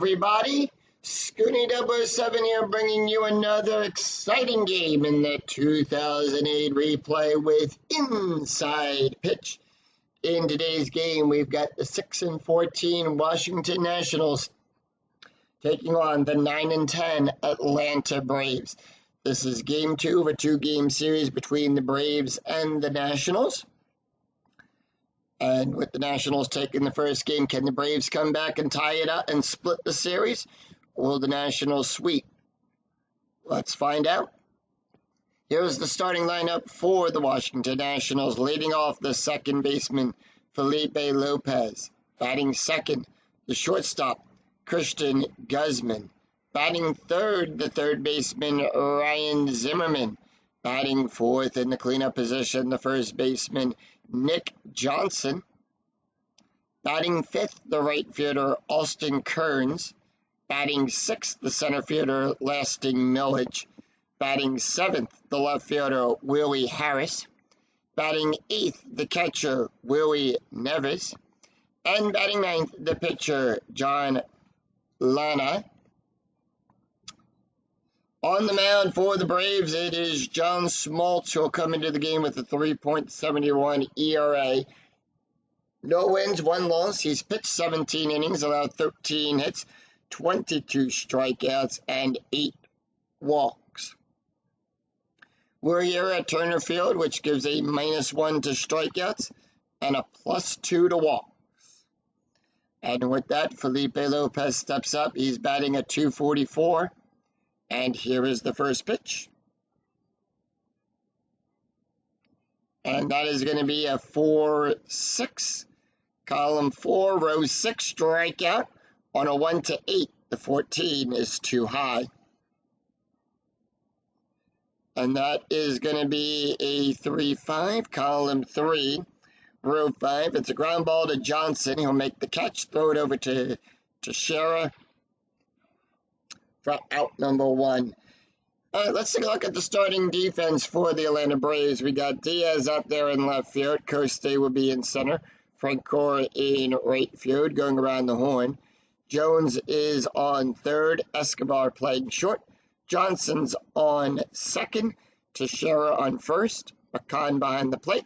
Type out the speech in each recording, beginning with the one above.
everybody. Scooty 007 here, bringing you another exciting game in the 2008 replay with Inside Pitch. In today's game, we've got the 6-14 Washington Nationals taking on the 9-10 Atlanta Braves. This is game 2 of a 2-game series between the Braves and the Nationals. And with the Nationals taking the first game, can the Braves come back and tie it up and split the series? Or will the Nationals sweep? Let's find out. Here's the starting lineup for the Washington Nationals. Leading off, the second baseman, Felipe Lopez. Batting second, the shortstop, Cristian Guzman. Batting third, the third baseman, Ryan Zimmerman. Batting fourth in the cleanup position, the first baseman, Nick Johnson. Batting fifth, the right fielder, Austin Kearns. Batting sixth, the center fielder, Lasting Millage. Batting seventh, the left fielder, Willie Harris. Batting eighth, the catcher, Willie Neves. And batting ninth, the pitcher, John Lana. On the mound for the Braves, it is John Smoltz, who will come into the game with a 3.71 ERA. No wins, 1 loss. He's pitched 17 innings, allowed 13 hits, 22 strikeouts, and 8 walks. We're here at Turner Field, which gives a -1 to strikeouts and a +2 to walks. And with that, Felipe Lopez steps up. He's batting at .244. And here is the first pitch. And that is going to be a 4-6. Column 4, row 6 strikeout on a 1-8. The 14 is too high. And that is going to be a 3-5. Column 3, row 5. It's a ground ball to Johnson. He'll make the catch, throw it over to Teixeira for out number 1. All right, let's take a look at the starting defense for the Atlanta Braves. We got Diaz up there in left field. Coste will be in center. Francoeur in right field, going around the horn. Jones is on third. Escobar playing short. Johnson's on second. Teixeira on first. McCann behind the plate.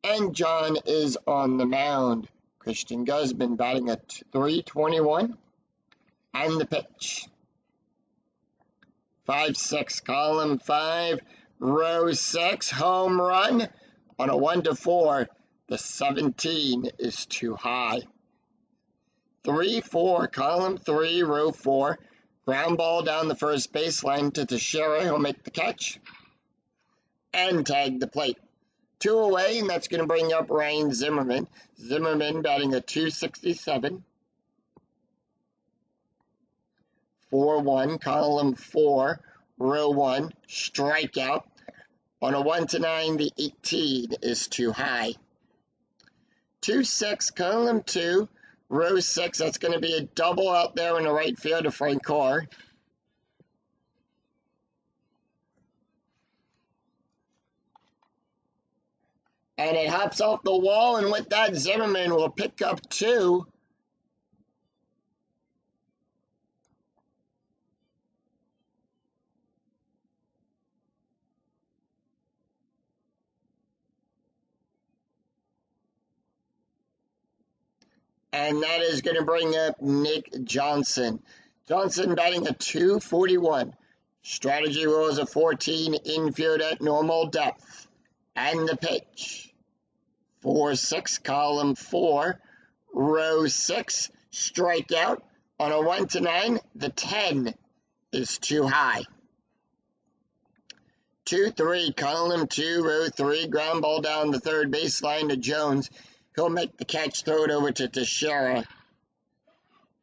And John is on the mound. Cristian Guzman batting at .321. And the pitch. 5-6, column 5, row 6, home run on a 1-4. The 17 is too high. 3-4, column 3, row 4, ground ball down the first baseline to Teixeira. He'll make the catch and tag the plate. 2 away, and that's going to bring up Ryan Zimmerman. Zimmerman batting a .267. 4-1, column 4, row 1, strikeout. On a 1-9, the 18 is too high. 2-6, column 2, row 6. That's going to be a double out there in the right field of Francoeur. And it hops off the wall, and with that, Zimmerman will pick up 2. And that is going to bring up Nick Johnson. Johnson batting a .241. Strategy rules of 14, infield at normal depth. And the pitch. 4-6, column 4, row 6, strikeout. On a 1-9, the 10 is too high. 2-3, column 2, row 3, ground ball down the third baseline to Jones. He'll make the catch, throw it over to Teixeira,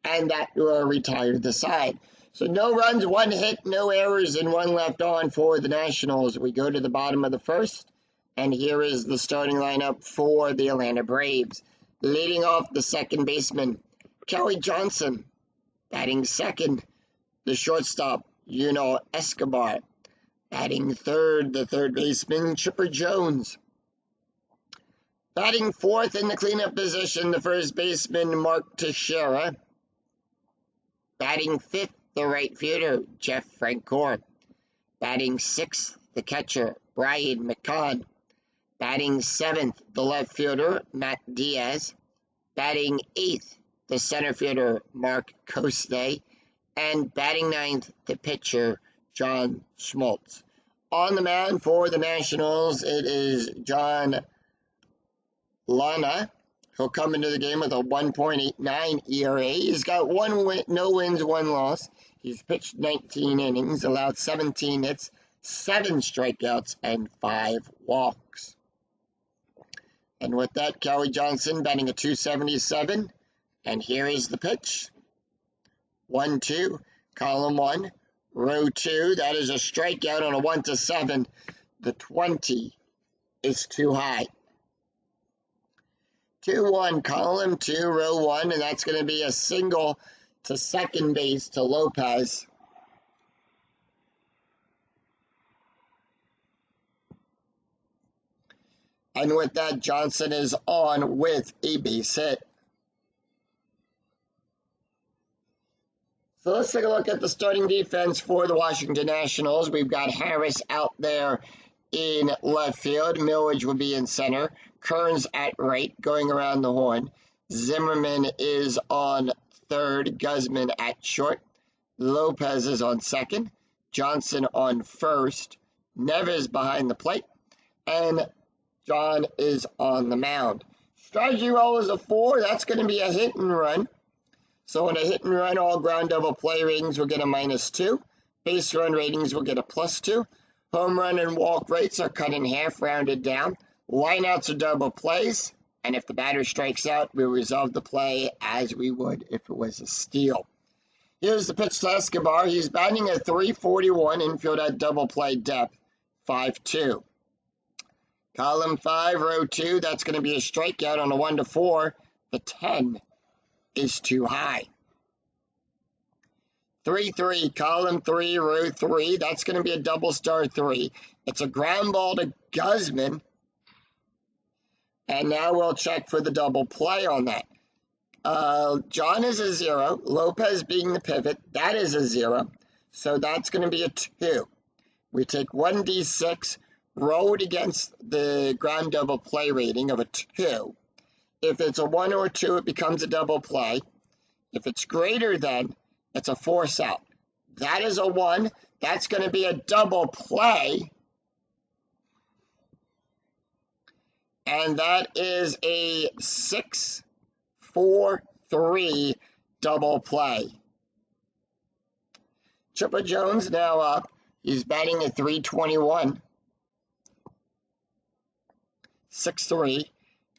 and that will retire the side. So no runs, 1 hit, no errors, and 1 left on for the Nationals. We go to the bottom of the first, and here is the starting lineup for the Atlanta Braves. Leading off, the second baseman, Kelly Johnson. Batting second, the shortstop, Escobar. Batting third, the third baseman, Chipper Jones. Batting fourth in the cleanup position, the first baseman, Mark Teixeira. Batting fifth, the right fielder, Jeff Francoeur. Batting sixth, the catcher, Brian McCann. Batting seventh, the left fielder, Matt Diaz. Batting eighth, the center fielder, Mark Koste. And batting ninth, the pitcher, John Schmaltz. On the mound for the Nationals, it is John Lana. He'll come into the game with a 1.89 ERA. He's got no wins, one loss. He's pitched 19 innings, allowed 17 hits, 7 strikeouts, and 5 walks. And with that, Kelly Johnson batting a .277. And here is the pitch. 1-2, column 1, row 2. That is a strikeout on a 1-7. The 20 is too high. 2-1, column 2, row 1, and that's going to be a single to second base to Lopez. And with that, Johnson is on with a base hit. So let's take a look at the starting defense for the Washington Nationals. We've got Harris out there in left field. Millage will be in center. Kearns at right, going around the horn. Zimmerman is on third. Guzman at short. Lopez is on second. Johnson on first. Neves behind the plate. And John is on the mound. Strategy roll is a 4. That's going to be a hit and run. So in a hit and run, all ground double play ratings will get a -2. Base run ratings will get a +2. Home run and walk rates are cut in half, rounded down. Lineouts are double plays. And if the batter strikes out, we'll resolve the play as we would if it was a steal. Here's the pitch to Escobar. He's batting at .341, infield at double play depth, 5-2. Column 5, row 2, that's going to be a strikeout on a 1-4. The 10 is too high. 3-3, column 3, row 3, that's going to be a double star 3. It's a ground ball to Guzman. And now we'll check for the double play on that. John is a 0. Lopez being the pivot, that is a 0. So that's going to be a 2. We take 1d6, roll it against the ground double play rating of a 2. If it's a 1 or 2, it becomes a double play. If it's greater than, it's a force out. That is a 1. That's going to be a double play. And that is a 6-4-3 double play. Chipper Jones now up. He's batting at .321. 6-3.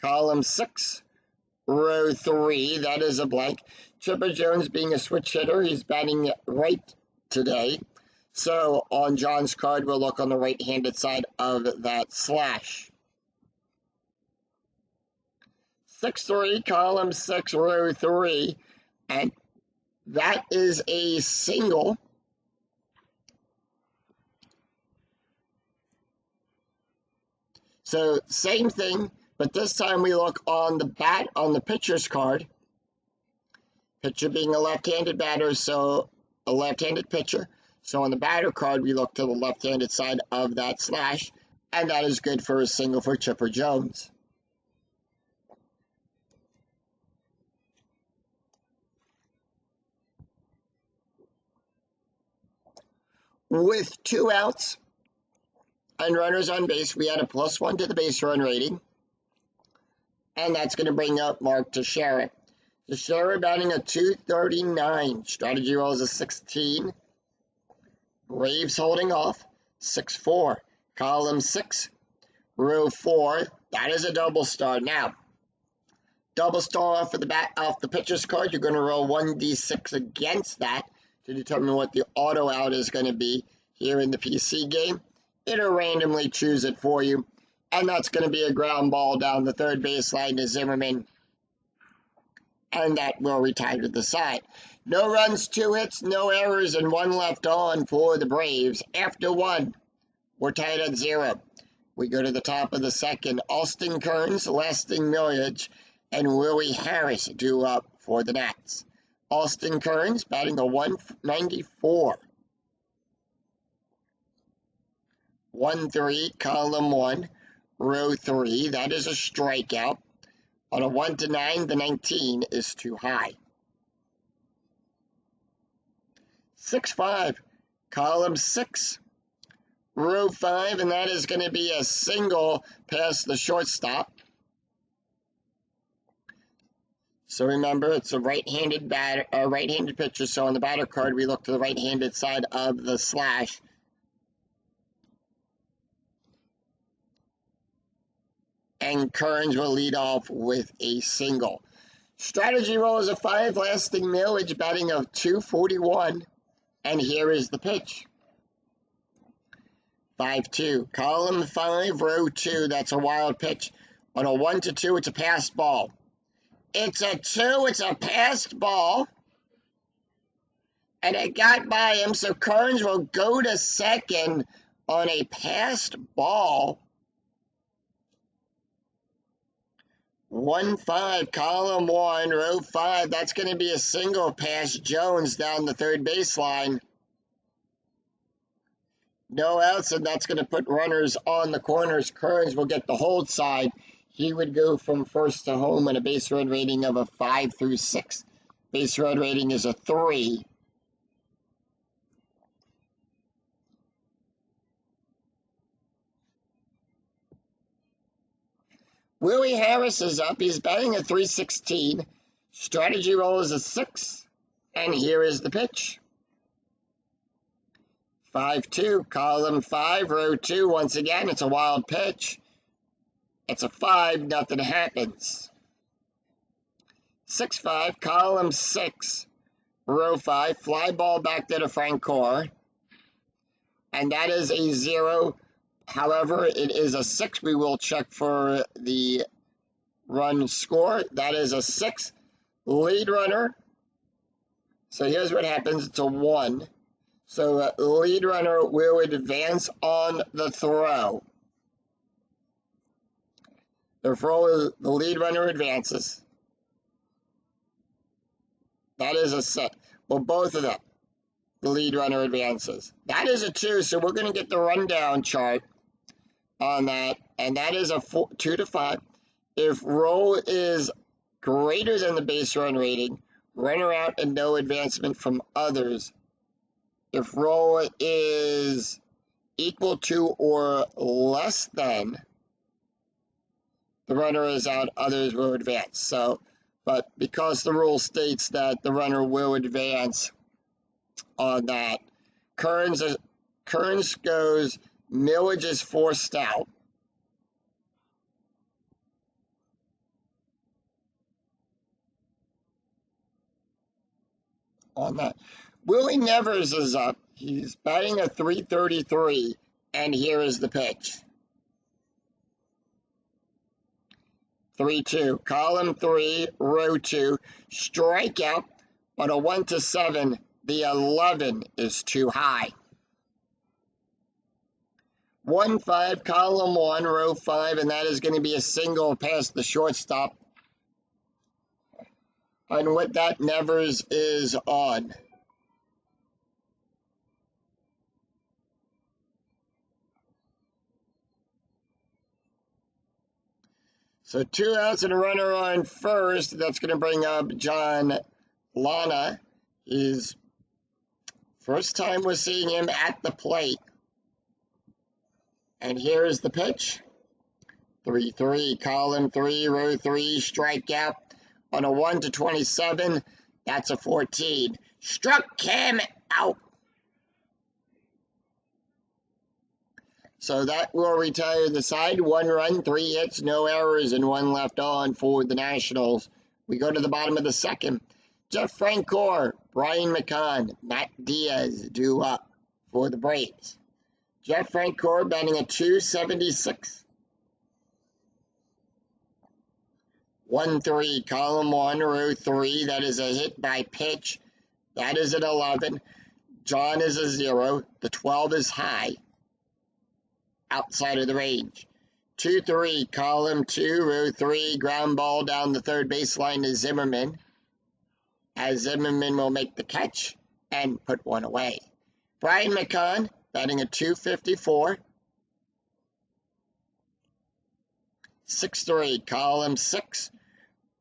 Column 6, row 3. That is a blank. Chipper Jones being a switch hitter. He's batting right today. So on John's card, we'll look on the right-handed side of that slash. 6-3, column 6, row 3, and that is a single. So same thing, but this time we look on the pitcher's card. Pitcher being a left-handed batter, so a left-handed pitcher. So on the batter card, we look to the left-handed side of that slash, and that is good for a single for Chipper Jones. With 2 outs and runners on base, we add a +1 to the base run rating. And that's going to bring up Mark Teixeira. Teixeira batting a .239. Strategy roll is a 16. Braves holding off. 6-4. Column 6. Row 4. That is a double star. Now, double star off the pitcher's card. You're going to roll 1d6 against that to determine what the auto out is going to be here in the PC game. It'll randomly choose it for you. And that's going to be a ground ball down the third baseline to Zimmerman. And that will retire to the side. No runs, 2 hits, no errors, and 1 left on for the Braves. After 1, we're tied at 0. We go to the top of the second. Austin Kearns, Lasting Millage, and Willie Harris due up for the Nats. Austin Kearns batting a 194. 1-3, column 1, row 3. That is a strikeout. On a 1-9, the 19 is too high. 6-5, column 6, row 5, and that is going to be a single past the shortstop. So remember, it's a right-handed pitcher. So on the batter card, we look to the right-handed side of the slash. And Kearns will lead off with a single. Strategy roll is a 5, lasting millage, batting of 241. And here is the pitch. 5-2, column 5, row 2. That's a wild pitch. On a 1-2, it's a passed ball. It's a 2, it's a passed ball. And it got by him, so Kearns will go to second on a passed ball. 1-5, column 1, row 5. That's going to be a single past Jones down the third baseline. No outs, and that's going to put runners on the corners. Kearns will get the hold side. He would go from first to home on a base run rating of a 5 through 6. Base run rating is a 3. Willie Harris is up. He's batting a 316. Strategy roll is a 6. And here is the pitch. 5-2, column 5, row 2. Once again, it's a wild pitch. It's a 5, nothing happens. 6-5, column 6, row 5. Fly ball back to the Francoeur. And that is a 0. However, it is a 6. We will check for the run score. That is a 6. Lead runner. So here's what happens. It's a 1. So lead runner will advance on the throw. The lead runner advances. That is a set. Well, both of them. The lead runner advances. That is a 2, so we're going to get the rundown chart on that, and that is a 2-5. If roll is greater than the base run rating, runner out and no advancement from others. If roll is equal to or less than, the runner is out, others will advance. So, but because the rule states that the runner will advance on that, Kearns goes, millage is forced out. On that. Willie Nevers is up. He's batting a 333, and here is the pitch. 3-2, column 3, row 2, strikeout on a 1-7. The 11 is too high. 1-5, column 1, row 5, and that is going to be a single past the shortstop. And what that Nevers is on. So 2 outs and a runner on first. That's going to bring up John Lana. His first time we're seeing him at the plate. And here is the pitch. 3-3, column 3, row 3, strikeout on a 1-27. That's a 14. Struck him out. So that will retire the side. 1 run, 3 hits, no errors, and 1 left on for the Nationals. We go to the bottom of the second. Jeff Francoeur, Brian McCann, Matt Diaz due up for the Braves. Jeff Francoeur batting a 276. 1-3, column 1, row 3. That is a hit by pitch. That is an 11. John is a 0. The 12 is high. Outside of the range. 2-3, column 2, row 3, ground ball down the third baseline to Zimmerman. as Zimmerman will make the catch and put one away. Brian McCann batting a .254. 6-3, column 6,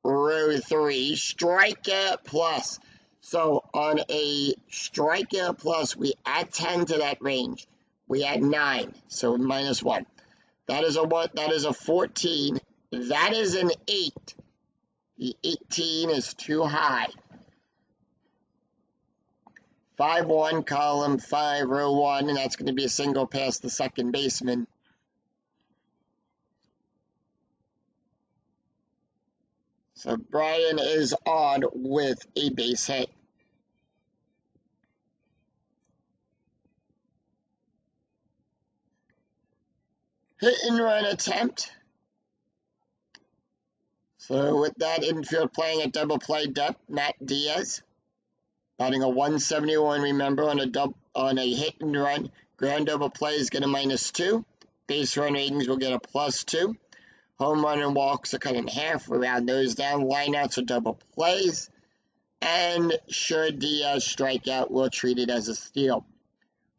row 3, strikeout plus. So on a strikeout plus, we add 10 to that range. We add 9, so -1. That is a what? That is a 14. That is an 8. The 18 is too high. 5-1, column 5, row 1, and that's going to be a single past the second baseman. So Brian is on with a base hit. Hit and run attempt. So with that infield playing at double play depth, Matt Diaz batting a .171. Remember, on a hit and run, ground double play is get a -2. Base run ratings will get a +2. Home run and walks are cut in half. We round those down. Lineouts are double plays. And should Diaz strike out, we'll treat it as a steal.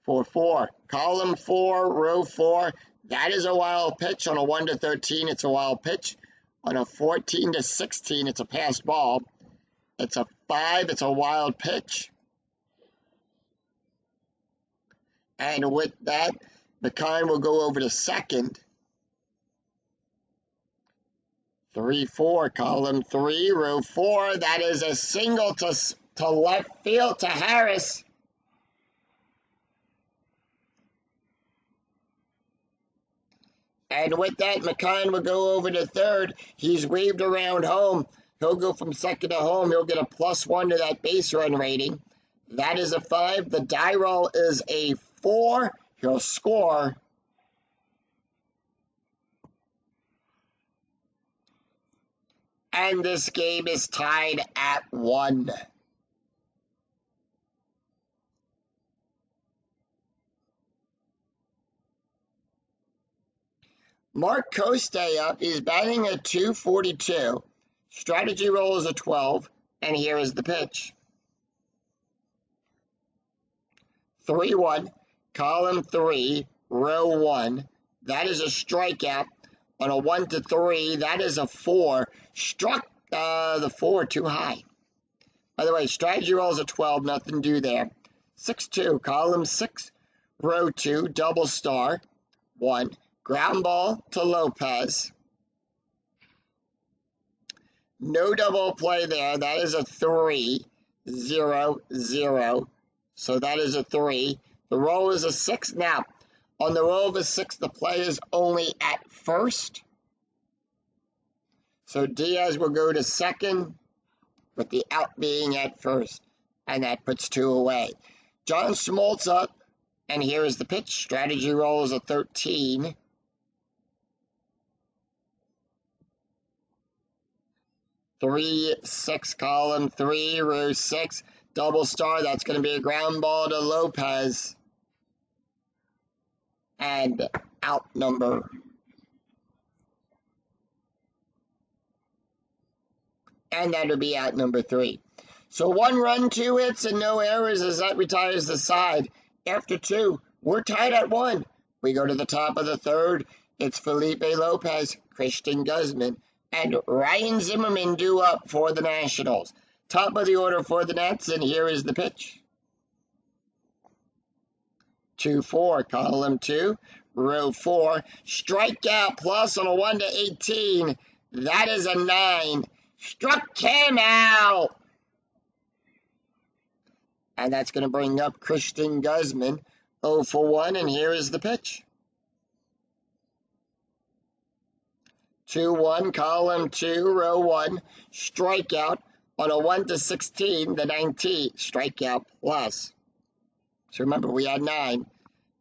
4-4. Column 4, row 4. That is a wild pitch. On a 1-13, it's a wild pitch. On a 14-16, it's a pass ball. It's a 5, it's a wild pitch. And with that, McCann will go over to second. 3-4, column 3, row 4. That is a single to left field to Harris. And with that, McCann will go over to third. He's waved around home. He'll go from second to home. He'll get a +1 to that base run rating. That is a 5. The die roll is a 4. He'll score. And this game is tied at 1. Mark Koste up. He's batting a .242. Strategy roll is a 12. And here is the pitch. 3-1, column 3, row 1. That is a strikeout. On a 1-3, that is a 4. Struck the 4 too high. By the way, strategy roll is a 12. Nothing to do there. 6-2, column 6, row 2, double star. 1. Ground ball to Lopez. No double play there. That is a 3-0-0. So that is a 3. The roll is a 6. Now, on the roll of a 6, the play is only at first. So Diaz will go to second, with the out being at first. And that puts 2 away. John Smoltz up. And here is the pitch. Strategy roll is a 13. 3-6, column 3, row 6, double star. That's going to be a ground ball to Lopez. And out number. And that'll be out number 3. So 1 run, 2 hits, and no errors as that retires the side. After 2, we're tied at 1. We go to the top of the third. It's Felipe Lopez, Christian Guzman, and Ryan Zimmerman due up for the Nationals. Top of the order for the Nats, and here is the pitch. 2-4, column 2, row 4. Strikeout plus on a 1-18. That is a 9. Struck him out. And that's going to bring up Christian Guzman. 0-for-1, and here is the pitch. 2-1, column 2, row 1, strikeout on a 1-16, the 19, strikeout plus. So remember, we had 9.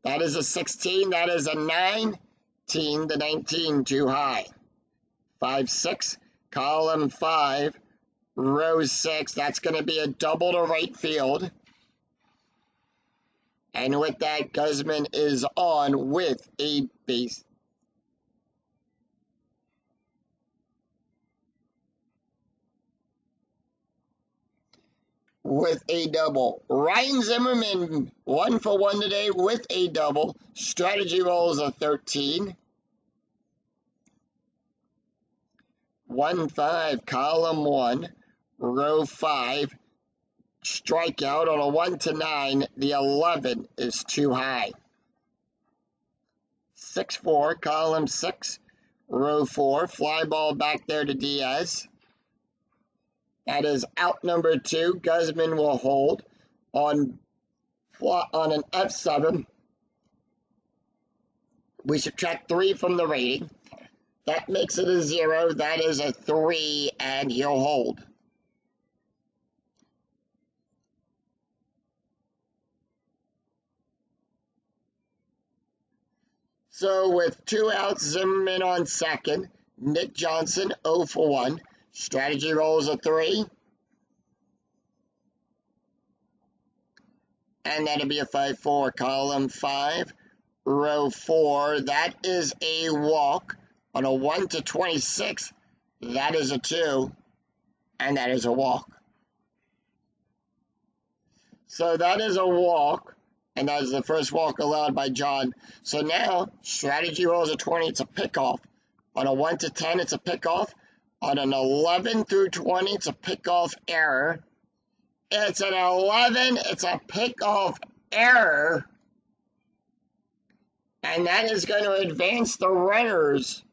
That is a 16, that is a 19, the 19, too high. 5-6, column 5, row 6, that's going to be a double to right field. And with that, Guzman is on with a base. with a double. Ryan Zimmerman, 1-for-1 today with a double. Strategy rolls a 13. 1-5, column 1, row 5. Strikeout on a 1-9. The 11 is too high. 6-4, column 6, row 4. Fly ball back there to Diaz. That is out number 2. Guzman will hold on an F7. We subtract 3 from the rating. That makes it a 0. That is a 3, and he'll hold. So with 2 outs, Zimmerman on second. Nick Johnson, 0-for-1. Strategy rolls a 3. And that'll be a 5-4, column 5, row 4. That is a walk on a 1-26. That is a 2, and that is a walk. So that is a walk, and that is the first walk allowed by John. So now, strategy rolls a 20, it's a pickoff. On a 1-10, it's a pickoff. On an 11 through 20, it's a pickoff error. It's an 11, it's a pickoff error. And that is going to advance the runners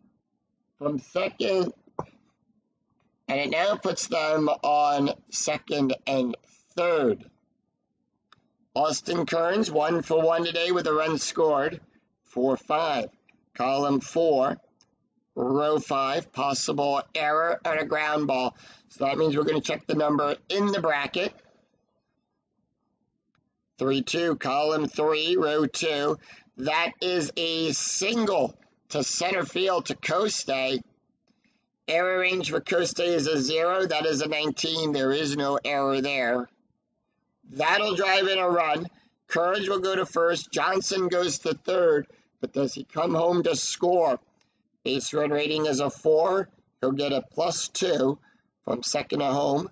from second. And it now puts them on second and third. Austin Kearns, 1-for-1 today with a run scored. 4-5. Column 4, row 5. Possible error and a ground ball. So that means we're going to check the number in the bracket. 3-2, column 3, row 2. That is a single to center field to Coste. Error range for Coste is a 0. That is a 19. There is no error there. That'll drive in a run. Courage will go to first. Johnson goes to third. But does he come home to score? Base run rating is a 4. He'll get a +2 from second to home.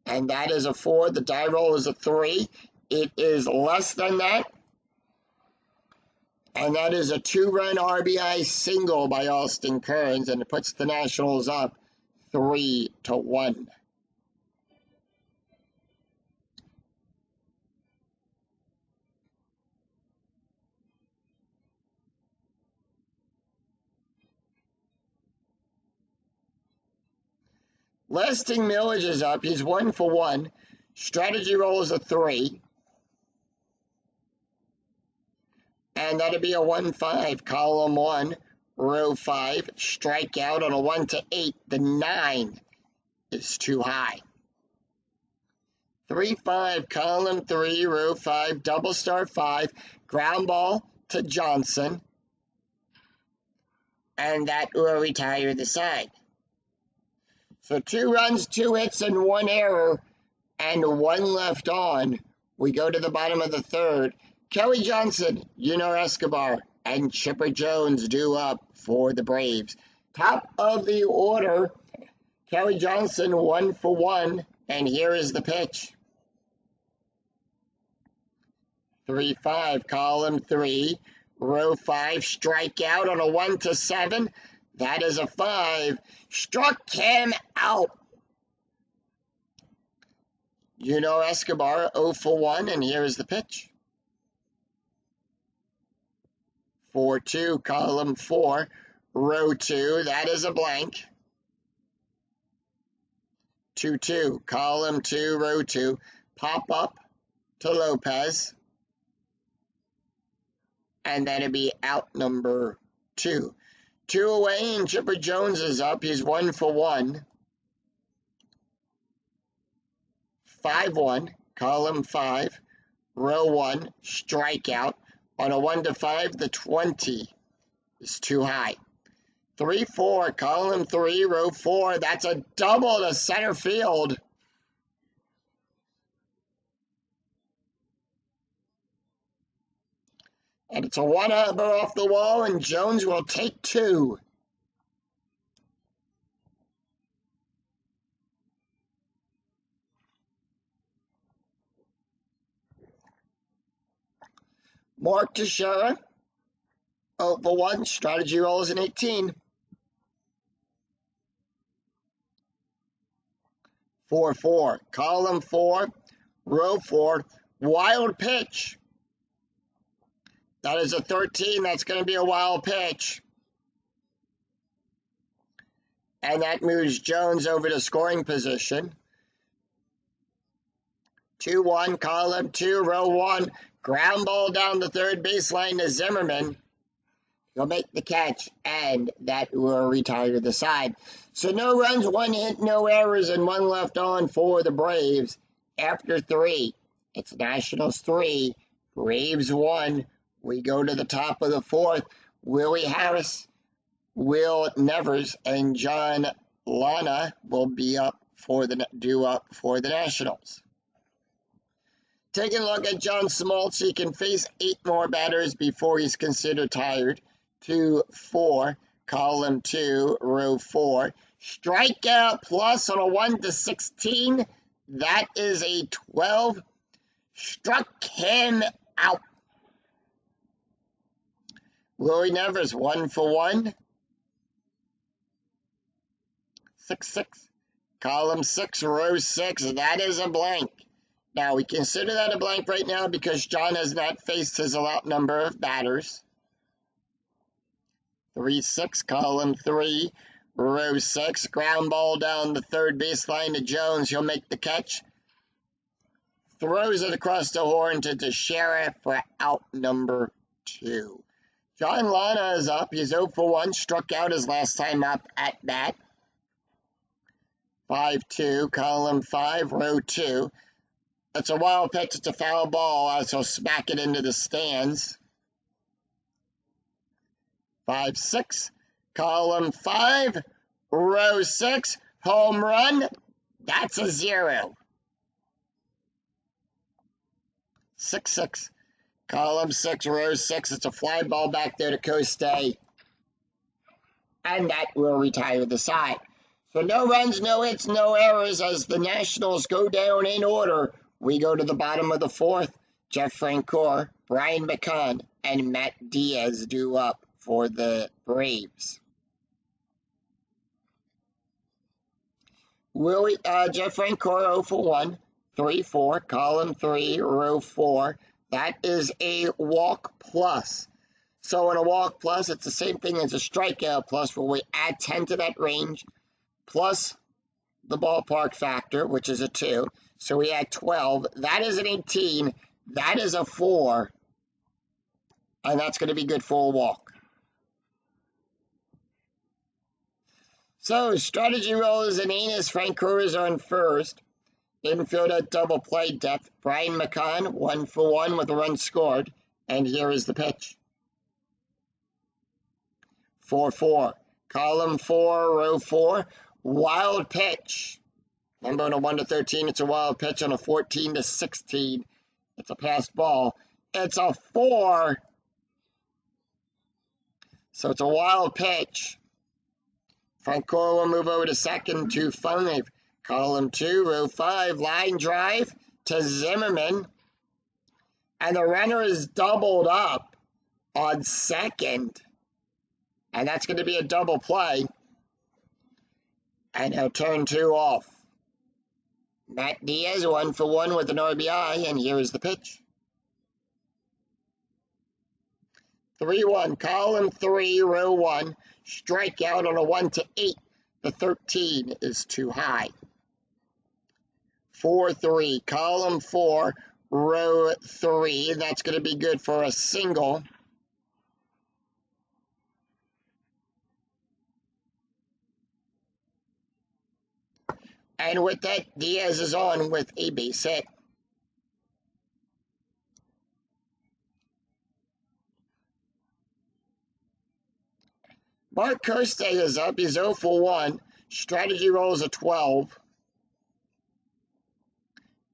And that is a 4. The die roll is a 3. It is less than that. And that is a 2-run RBI single by Austin Kearns. And it puts the Nationals up 3-1. Lasting Millage is up. He's 1-for-1. Strategy roll is a 3. And that'll be a 1-5, column 1, row 5. Strikeout on a 1-8. The 9 is too high. 3-5, column 3, row 5. Double star 5. Ground ball to Johnson. And that will retire the side. So 2 runs, 2 hits, and 1 error, and 1 left on. We go to the bottom of the third. Kelly Johnson, Yunior Escobar, and Chipper Jones due up for the Braves. Top of the order, Kelly Johnson, 1-for-1, and here is the pitch. 3-5, column 3, row 5, strikeout on a 1-7. That is a 5. Struck him out. Yunior Escobar, 0-for-1, and here is the pitch. 4-2, column 4, row 2. That is a blank. 2-2, column 2, row 2. Pop up to Lopez. And that'll be out number 2. 2 away, and Chipper Jones is up. He's 1-for-1. 5-1, column 5, row 1, strikeout. On a 1-5, the 20 is too high. 3-4, column 3, row 4. That's a double to center field. And it's a one-hopper off the wall, and Jones will take 2. Mark Teixeira, 0 for 1. Strategy roll is an 18. 4-4. Column 4, row 4. Wild pitch. That is a 13. That's going to be a wild pitch. And that moves Jones over to scoring position. 2-1. Column 2, row 1. Ground ball down the third baseline to Zimmerman. He'll make the catch, and that will retire the side. So no runs, 1 hit, no errors, and 1 left on for the Braves. After 3, it's Nationals 3, Braves 1. We go to the top of the 4th. Willie Harris, Will Nevers, and John Lana will be up for the Nationals. Taking a look at John Smoltz, he can face 8 more batters before he's considered tired. 2-4, column 2, row 4. Strikeout plus on a 1-16. That is a 12. Struck him out. Willie Nevers, 1 for 1. 6-6. Column 6, row 6. That is a blank. Now, we consider that a blank right now because John has not faced his allowed number of batters. 3-6, column 3, row 6. Ground ball down the third baseline to Jones. He'll make the catch. Throws it across the horn to Teixeira for out number 2. John Lana is up. He's 0 for 1. Struck out his last time up at bat. 5-2, column 5, row 2. That's a wild pitch. It's a foul ball, so smack it into the stands. 5-6, column 5, row 6. Home run. That's a 0. 6-6, column 6, row 6. It's a fly ball back there to Costay. And that will retire the side. So no runs, no hits, no errors as the Nationals go down in order. We go to the bottom of the 4th. Jeff Francoeur, Brian McCann, and Matt Diaz do up for the Braves. Jeff Francoeur, 0 for 1. 3-4, column 3, row 4. That is a walk plus. So in a walk plus, it's the same thing as a strikeout plus, where we add 10 to that range, plus the ballpark factor, which is a 2. So we add 12. That is an 18. That is a 4. And that's going to be good for a walk. So strategy roll is an anus. Francoeur is on first. Infield at double play depth. Brian McCann, 1 for 1 with a run scored. And here is the pitch. 4-4. Column 4, row 4. Wild pitch. Remember, on a 1-13, it's a wild pitch. On a 14-16, it's a passed ball. It's a 4. So it's a wild pitch. Francoeur will move over to second to 5. Column 2, row 5, line drive to Zimmerman. And the runner is doubled up on second. And that's going to be a double play. And he'll turn 2 off. Matt Diaz, 1 for 1 with an RBI, and here is the pitch. 3-1, column 3, row 1. Strikeout on a 1-8. The 13 is too high. 4-3, column 4, row 3. That's going to be good for a single. And with that, Diaz is on with a base hit. Mark Costay is up. He's 0 for 1. Strategy rolls a 12.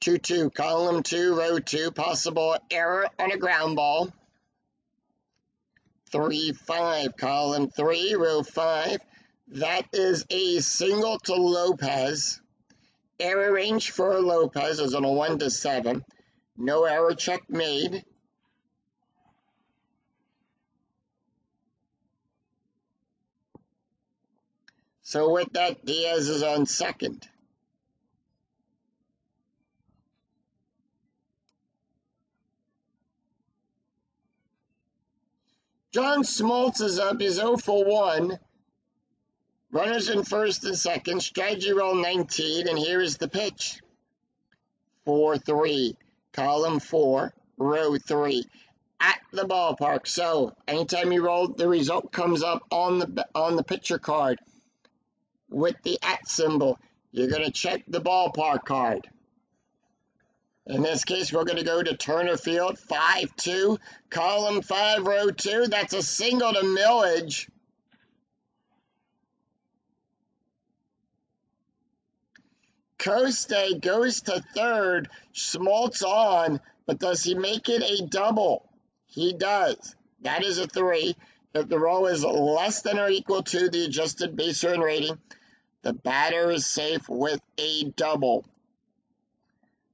2-2, column 2, row 2. Possible error on a ground ball. 3-5, column 3, row 5. That is a single to Lopez. Error range for Lopez is on a 1-7. No error check made. So with that, Diaz is on second. John Smoltz is up. He's 0 for 1. Runners in first and second. Strategy roll 19. And here is the pitch. 4-3. Column 4. Row 3. At the ballpark. So anytime you roll, the result comes up on the pitcher card with the at symbol. You're going to check the ballpark card. In this case, we're going to go to Turner Field, 5-2, column 5, row 2. That's a single to Millage. Coste goes to third. Smoltz on, but does he make it a double? He does. That is a 3. If the roll is less than or equal to the adjusted base run rating, the batter is safe with a double.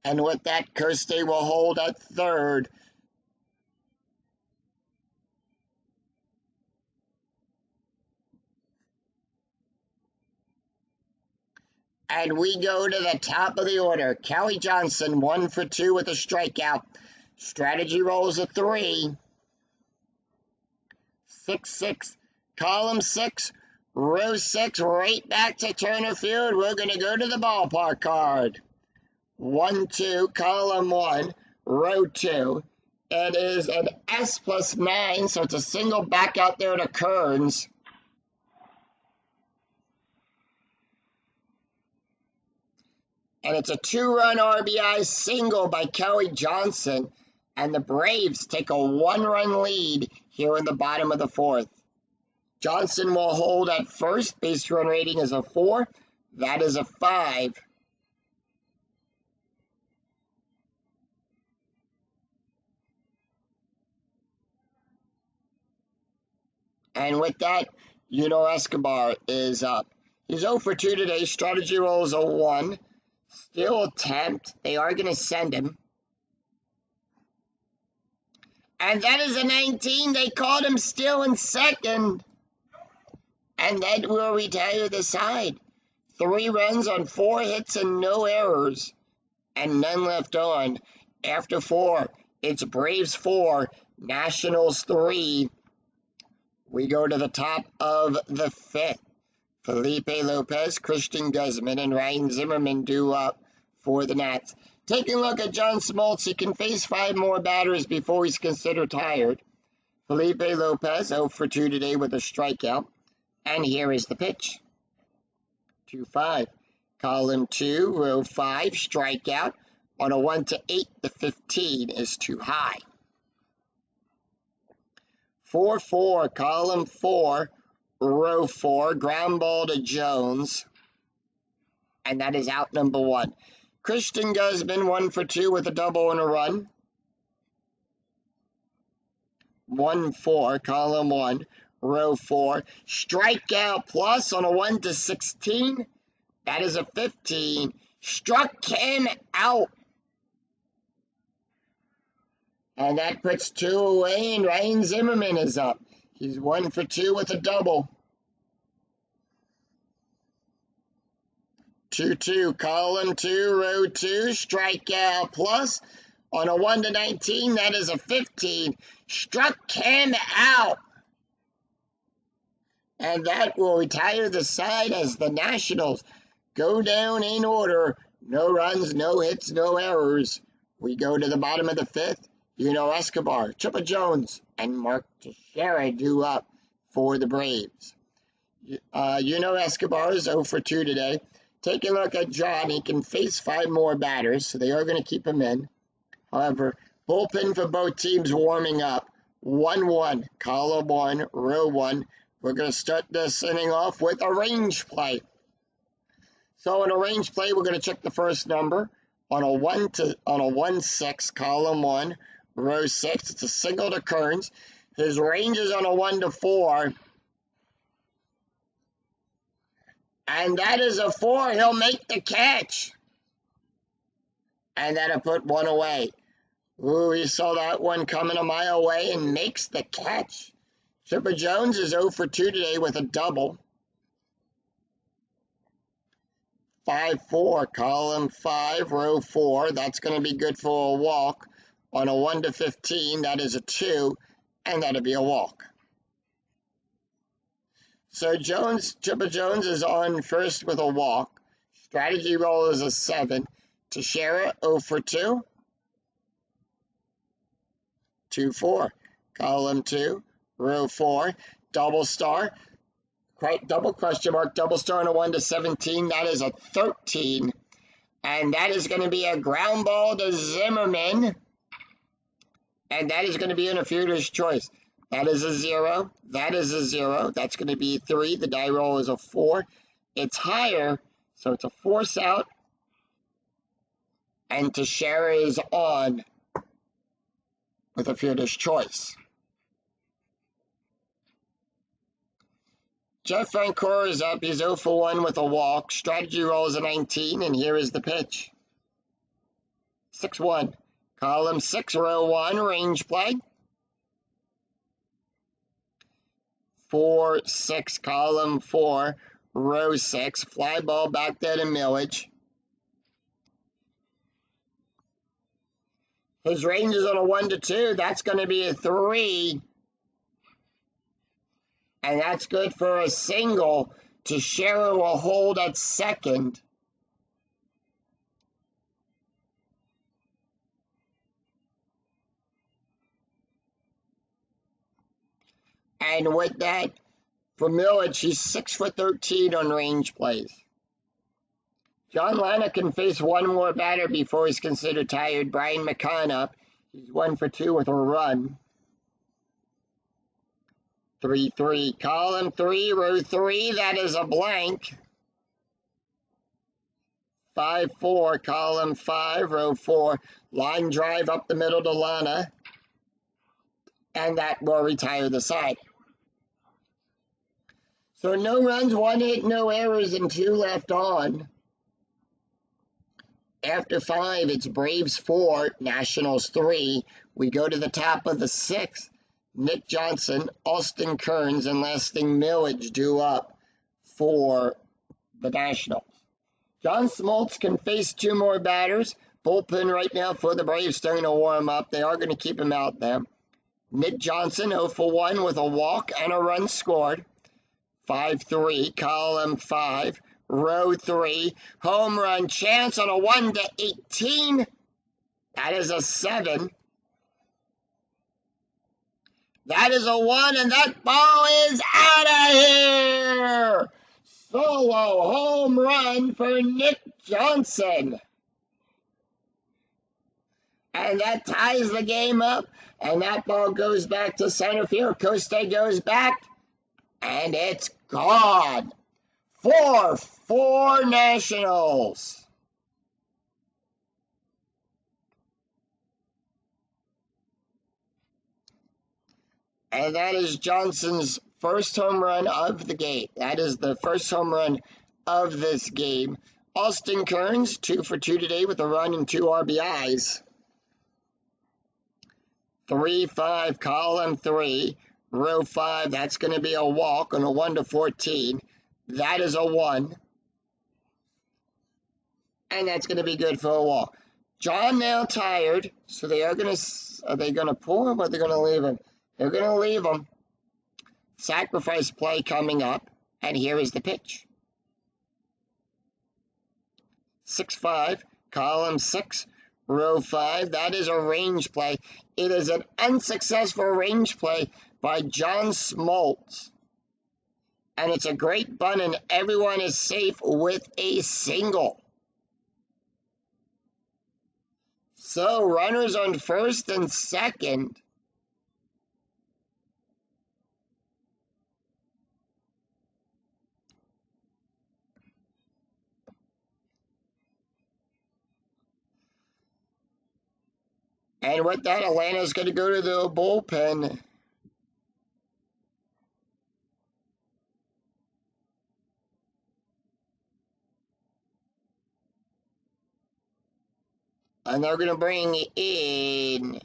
And with that, Coste will hold at third. And we go to the top of the order. Kelly Johnson, 1 for 2 with a strikeout. Strategy rolls a 3. 6-6. Column 6, row 6, right back to Turner Field. We're going to go to the ballpark card. 1-2, column 1, row 2. It is an S plus 9, so it's a single back out there to Kearns. And it's a 2-run RBI single by Kelly Johnson. And the Braves take a 1-run lead here in the bottom of the 4th. Johnson will hold at first. Base run rating is a 4. That is a 5. And with that, Escobar is up. He's 0 for 2 today. Strategy roll is a 1. Still attempt. They are going to send him. And that is a 19. They called him still in second. And that will retire the side. 3 runs on 4 hits and no errors. And none left on. After 4, it's Braves 4, Nationals 3. We go to the top of the 5th. Felipe Lopez, Christian Guzman, and Ryan Zimmerman due up for the Nats. Taking a look at John Smoltz, he can face 5 more batters before he's considered tired. Felipe Lopez, 0 for 2 today with a strikeout. And here is the pitch. 2-5. Column 2, row 5, strikeout. On a 1-8, the 15 is too high. 4-4, column 4, row 4, ground ball to Jones. And that is out number 1. Christian Guzman, 1 for 2 with a double and a run. 1-4, column 1, row 4. Strikeout plus on a 1-16. That is a 15. Struck him out. And that puts 2 away, and Ryan Zimmerman is up. He's 1 for 2 with a double. 2-2, column 2, row 2, strikeout plus. On a 1-19, that is a 15. Struck him out. And that will retire the side as the Nationals go down in order. No runs, no hits, no errors. We go to the bottom of the 5th. Escobar, Chipper Jones, and Mark Teixeira due up for the Braves. Escobar is 0 for 2 today. Take a look at John. He can face 5 more batters, so they are going to keep him in. However, bullpen for both teams warming up. 1-1, column 1, row 1. We're going to start this inning off with a range play. So in a range play, we're going to check the first number. On a 1-6, column 1, row 6, it's a single to Kearns. His range is on a 1-4. And that is a 4. He'll make the catch. And that'll put 1 away. Ooh, he saw that one coming a mile away and makes the catch. Chipper Jones is 0 for 2 today with a double. 5-4, column 5, row 4. That's going to be good for a walk. On a 1 to 15, that is a 2, and that'll be a walk. So Chipper Jones is on first with a walk. Strategy roll is a 7. Teixeira, 0 for 2. 2-4. Column 2, row 4. Double star. Double question mark. Double star on a 1 to 17. That is a 13. And that is going to be a ground ball to Zimmerman. And that is going to be in a fielder's choice. That is a 0. That is a 0. That's going to be 3. The die roll is a 4. It's higher, so it's a force out. And Teixeira is on with a fielder's choice. Jeff Francoeur is up. He's 0 for 1 with a walk. Strategy roll is a 19, and here is the pitch. 6-1. Column 6, row 1, range play. 4-6, column 4, row 6. Fly ball back there to Millage. His range is on a 1 to 2. That's going to be a 3. And that's good for a single. Teixeira will hold at second. And with that, for Millage, he's 6'13" on range plays. John Lana can face one more batter before he's considered tired. Brian McCann up. He's 1 for 2 with a run. 3-3. Column 3, row 3. That is a blank. 5-4. Column 5, row 4. Line drive up the middle to Lana. And that will retire the side. So no runs, 1 hit, no errors, and 2 left on. After 5, it's Braves 4, Nationals 3. We go to the top of the 6th. Nick Johnson, Austin Kearns, and Lasting Millage due up for the Nationals. John Smoltz can face 2 more batters. Bullpen right now for the Braves starting to warm up. They are going to keep him out there. Nick Johnson, 0 for 1 with a walk and a run scored. 5-3, column 5, row 3. Home run chance on a 1 to 18. That is a 7. That is a 1, and that ball is out of here. Solo home run for Nick Johnson. And that ties the game up, and that ball goes back to center field. Coste goes back, and it's gone. 4-4 Nationals. And that is Johnson's first home run of the game. That is the first home run of this game. Austin Kearns, 2 for 2 today with a run and 2 RBIs. 3-5, column 3, row 5. That's going to be a walk on a 1 to 14. That is a 1. And that's going to be good for a walk. John now tired, so are they going to pull him or are they going to leave him? They're going to leave him. Sacrifice play coming up, and here is the pitch. 6-5, column 6, row 5. That is a range play. It is an unsuccessful range play by John Smoltz. And it's a great bunt, and everyone is safe with a single. So, runners on first and second. And with that, Atlanta's going to go to the bullpen. And they're going to bring in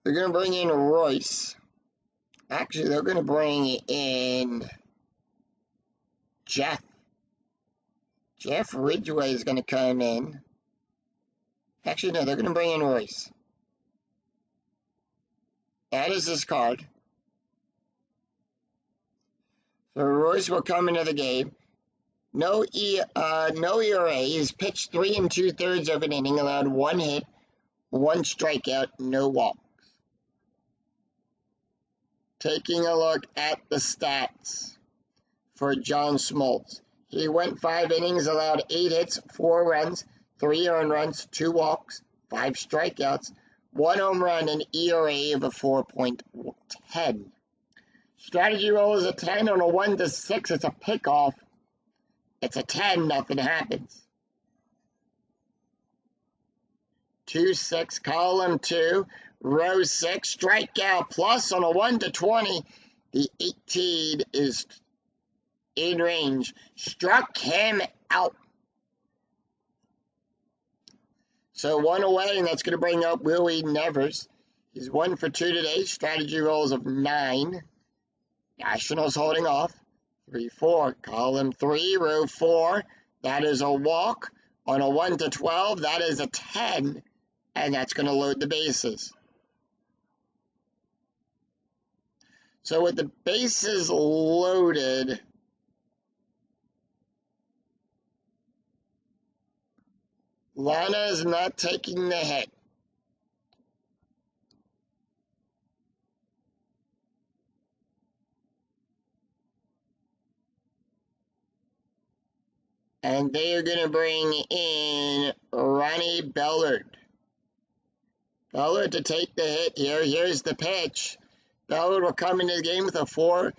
They're going to bring in Royce. Actually, they're going to bring in Jeff. Jeff Ridgway is going to come in. Actually, no, they're going to bring in Royce. That is his card. So Royce will come into the game. No ERA. He's pitched 3 2/3 of an inning, allowed 1 hit, 1 strikeout, no walks. Taking a look at the stats for John Smoltz. He went 5 innings, allowed 8 hits, 4 runs, 3 earned runs, 2 walks, 5 strikeouts, 1 home run, and ERA of a 4.10. Strategy roll is a 10 on a 1 to 6. It's a pickoff. It's a 10, nothing happens. 2-6, column 2, row 6, strikeout plus on a 1 to 20. The 18 is in range. Struck him out. So 1 away, and that's going to bring up Willie Nevers. He's 1 for 2 today. Strategy rolls of 9. Nationals holding off. 3-4, column 3, row 4. That is a walk. On a 1 to 12, that is a 10. And that's going to load the bases. So with the bases loaded, Lana is not taking the hit. And they are going to bring in Ronnie Bellard. Bellard to take the hit here. Here's the pitch. Bellard will come into the game with a 4.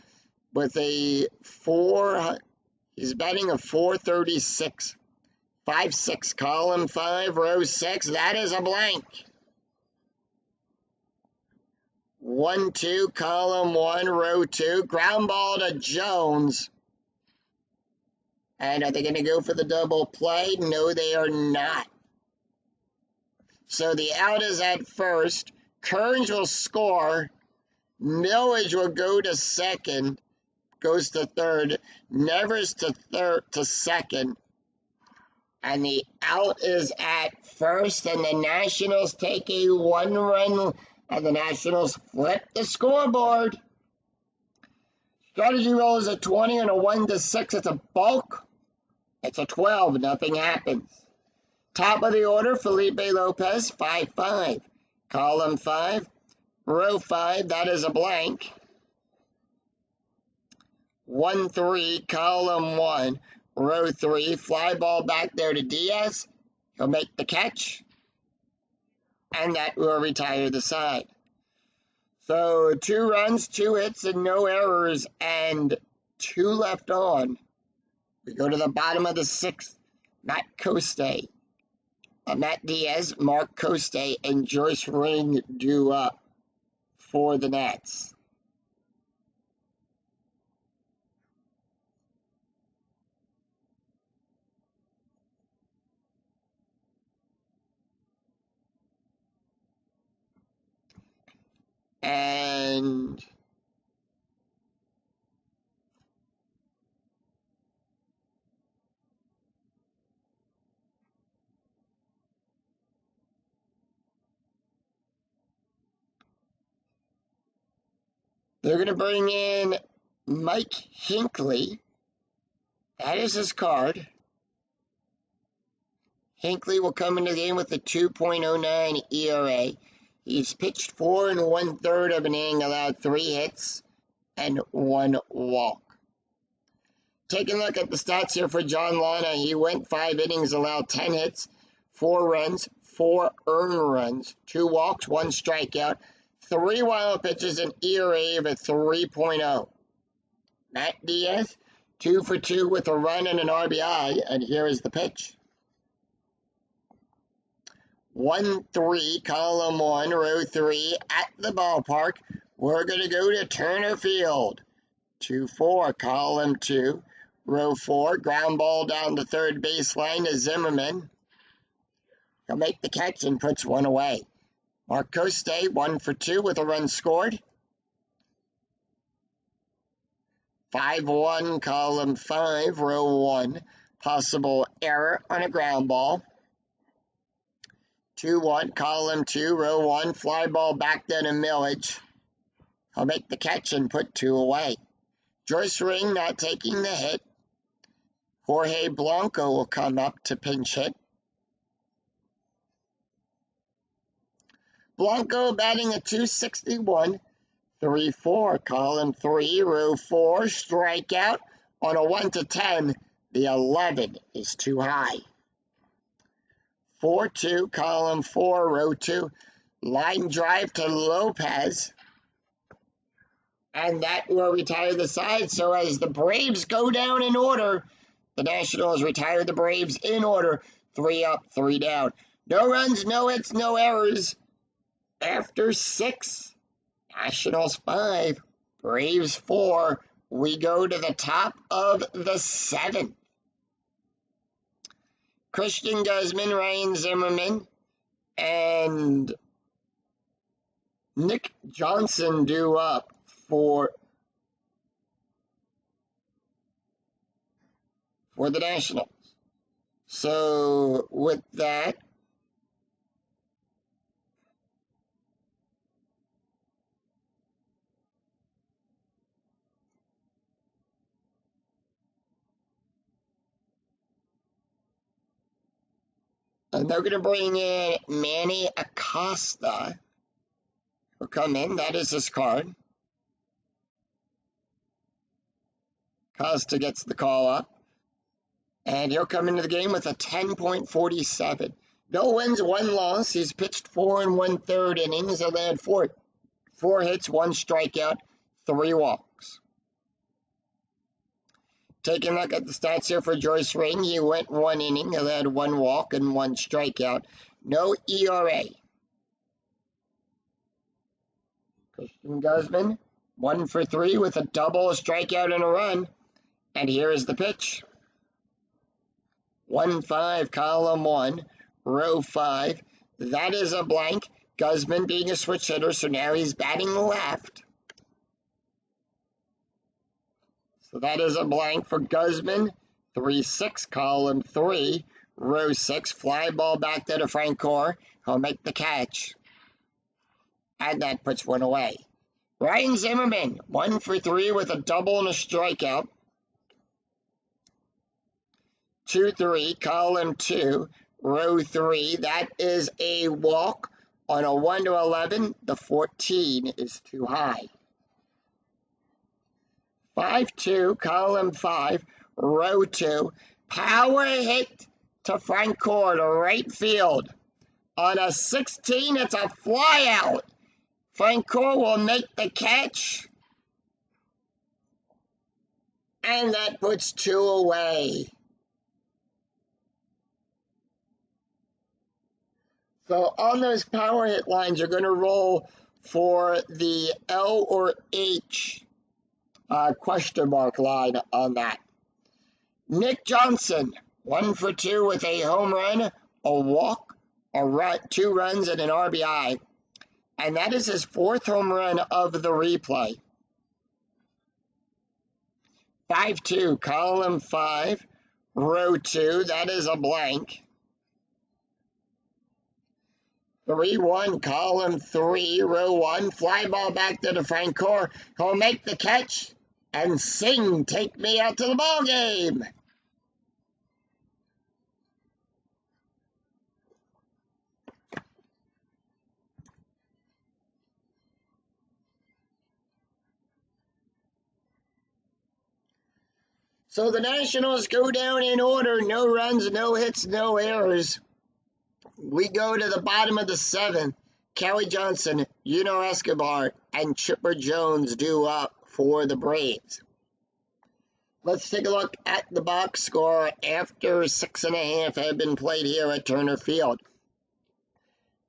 He's batting a 436. 5-6, column 5, row 6. That is a blank. 1-2, column 1, row 2. Ground ball to Jones. And are they going to go for the double play? No, they are not. So the out is at first. Kearns will score. Millage will go to second. Goes to third. Nevers to second. And the out is at first. And the Nationals take a 1-run. And the Nationals flip the scoreboard. Strategy roll is a 20 on a 1 to 6. It's a bulk. It's a 12. Nothing happens. Top of the order, Felipe Lopez, 5-5. Column 5, row 5, that is a blank. 1-3, column 1, row 3. Fly ball back there to Diaz. He'll make the catch. And that will retire the side. So 2 runs, 2 hits, and no errors, and 2 left on. We go to the bottom of the 6th. Matt Diaz, Mark Coste, and Joyce Ring due up for the Nats. And they're going to bring in Mike Hinckley. That is his card. Hinckley will come into the game with a 2.09 ERA. He's pitched 4 1/3 of an inning, allowed 3 hits and 1 walk. Taking a look at the stats here for John Lana, he went 5 innings, allowed 10 hits, 4 runs, 4 earned runs, 2 walks, 1 strikeout, 3 wild pitches, and ERA of a 3.0. Matt Diaz, 2 for 2 with a run and an RBI, and here is the pitch. 1-3, column 1, row 3, at the ballpark. We're going to go to Turner Field. 2-4, column 2, row 4, ground ball down the third baseline to Zimmerman. He'll make the catch and puts 1 away. Mark Coste, 1 for 2 with a run scored. 5-1, column 5, row 1. Possible error on a ground ball. 2-1, column 2, row 1. Fly ball back down to Millage. He'll make the catch and put 2 away. Joyce Ring not taking the hit. Jorge Blanco will come up to pinch hit. Blanco batting a .261. 3-4, column 3, row 4, strikeout on a 1-10. The 11 is too high. 4-2, column 4, row 2, line drive to Lopez. And that will retire the side. So as the Braves go down in order, the Nationals retire the Braves in order. 3 up, 3 down. No runs, no hits, no errors. After 6, Nationals 5, Braves 4. We go to the top of the 7th. Christian Guzman, Ryan Zimmerman, and Nick Johnson due up for the Nationals. So with that, and they're going to bring in Manny Acosta. Will come in. That is his card. Acosta gets the call up. And he'll come into the game with a 10.47. No wins, 1 loss. He's pitched 4 1/3 innings. He'll add 4 hits, 1 strikeout, 3 walks. Taking a look at the stats here for Joyce Ring. He went 1 inning. He'll add 1 walk and 1 strikeout. No ERA. Christian Guzman, 1 for 3 with a double, a strikeout, and a run. And here is the pitch. 1-5, column 1, row 5. That is a blank. Guzman being a switch hitter, so now he's batting left. So that is a blank for Guzman. 3-6, column 3, row 6. Fly ball back there to Francoeur. He'll make the catch. And that puts 1 away. Ryan Zimmerman, 1 for 3 with a double and a strikeout. 2-3, column 2, row 3. That is a walk on a 1-11. The 14 is too high. 5-2, column 5, row 2. Power hit to Francoeur to right field. On a 16, it's a flyout. Francoeur will make the catch. And that puts 2 away. So on those power hit lines, you're going to roll for the L or H question mark line on that. Nick Johnson, 1 for 2 with a home run, a walk, a run, 2 runs, and an RBI. And that is his 4th home run of the replay. 5-2, column 5, row 2. That is a blank. 3-1, column 3, row 1. Fly ball back to the Francoeur. He'll make the catch and sing, "Take Me Out to the Ball Game." So the Nationals go down in order. No runs, no hits, no errors. We go to the bottom of the 7th. Kelly Johnson, Yuno Escobar, and Chipper Jones due up for the Braves. Let's take a look at the box score after 6.5 have been played here at Turner Field.